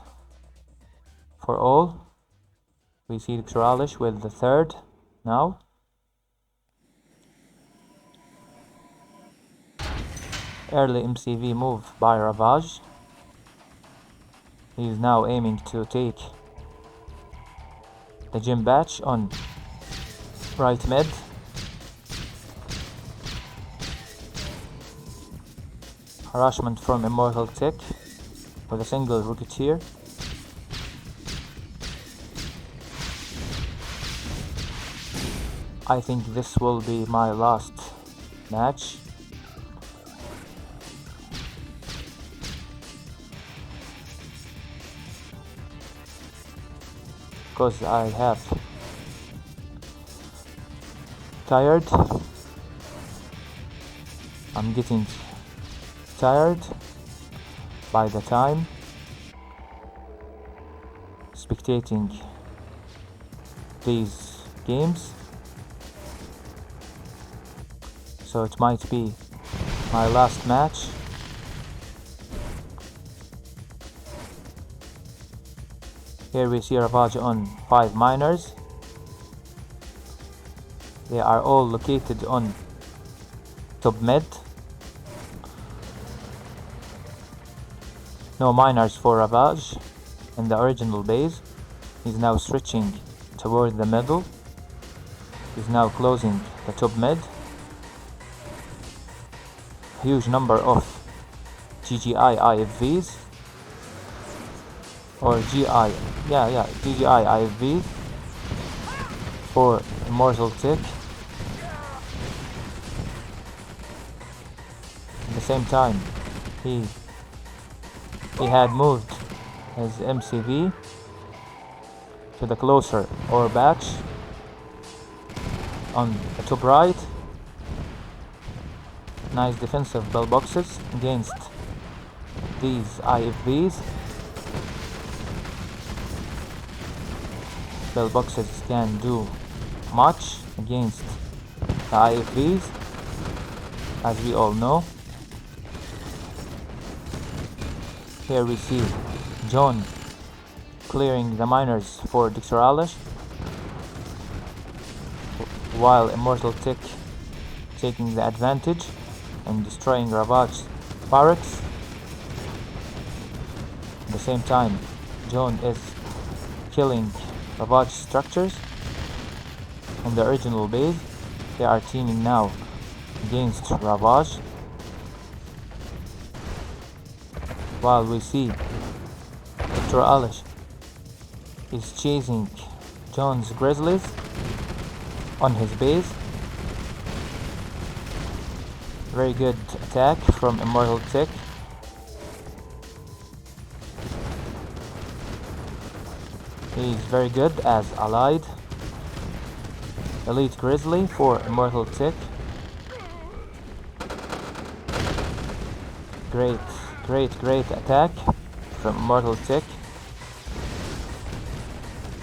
[SPEAKER 2] for all. We see Xralish with the 3rd now. Early MCV move by Ravage. He is now aiming to take the gym batch on right mid. Harassment from Immortal Tick with a single Rocketeer. I think this will be my last match. Because I have tired. I'm getting tired by the time spectating these games, so it might be my last match. Here we see Ravage on 5 miners. They are all located on top mid. No miners for Ravage in the original base. He's now switching toward the middle. He's now closing the top mid. Huge number of GGI IFVs. Or GI, GGI IFV for Immortal Tick. At the same time, he had moved his MCV to the closer ore batch on the top right. Nice defensive bell boxes against these IFVs. Bell boxes can do much against the IFVs, as we all know. Here we see John clearing the miners for Xralish, while Immortal Tick taking the advantage and destroying Ravage barracks. At the same time, John is killing Ravage structures on the original base. They are teaming now against Ravage, while we see Xralish is chasing John's Grizzlies on his base. Very good attack from Immortal Tick. He's very good as allied. Elite Grizzly for Immortal Tick. Great attack from Immortal Tick.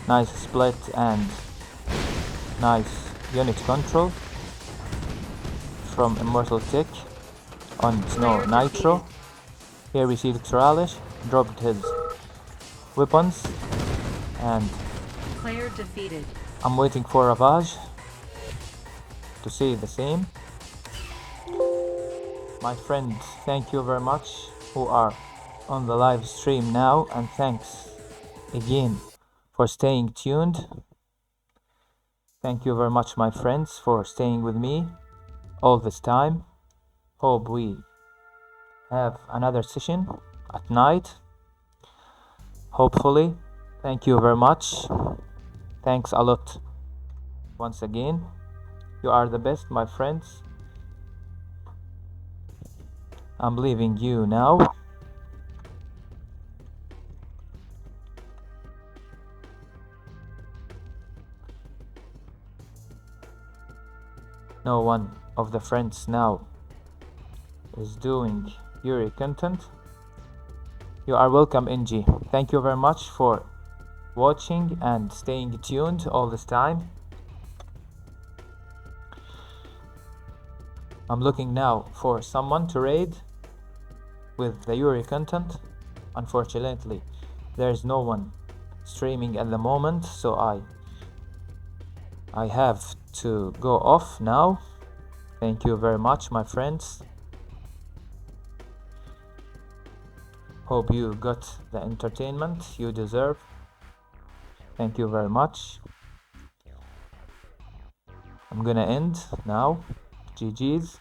[SPEAKER 2] Nice split and nice unit control from Immortal Tick on Snow Nitro. Here we see Xralish dropped his weapons, and
[SPEAKER 1] Player defeated.
[SPEAKER 2] I'm waiting for Ravage to say the same. My friends, thank you very much who are on the live stream now, and thanks again for staying tuned. Thank you very much, my friends, for staying with me all this time. Hope we have another session at night, hopefully. Thank you very much. Thanks a lot once again. You are the best, my friends. I'm leaving you now. No one of the friends now is doing Yuri content. You are welcome, NG. Thank you very much for watching and staying tuned all this time. I'm looking now for someone to raid with the Yuri content. unfortunately there's no one streaming at the moment, so I have to go off now. Thank you very much, my friends. Hope you got the entertainment you deserve. Thank you very much. I'm gonna end now. GG's.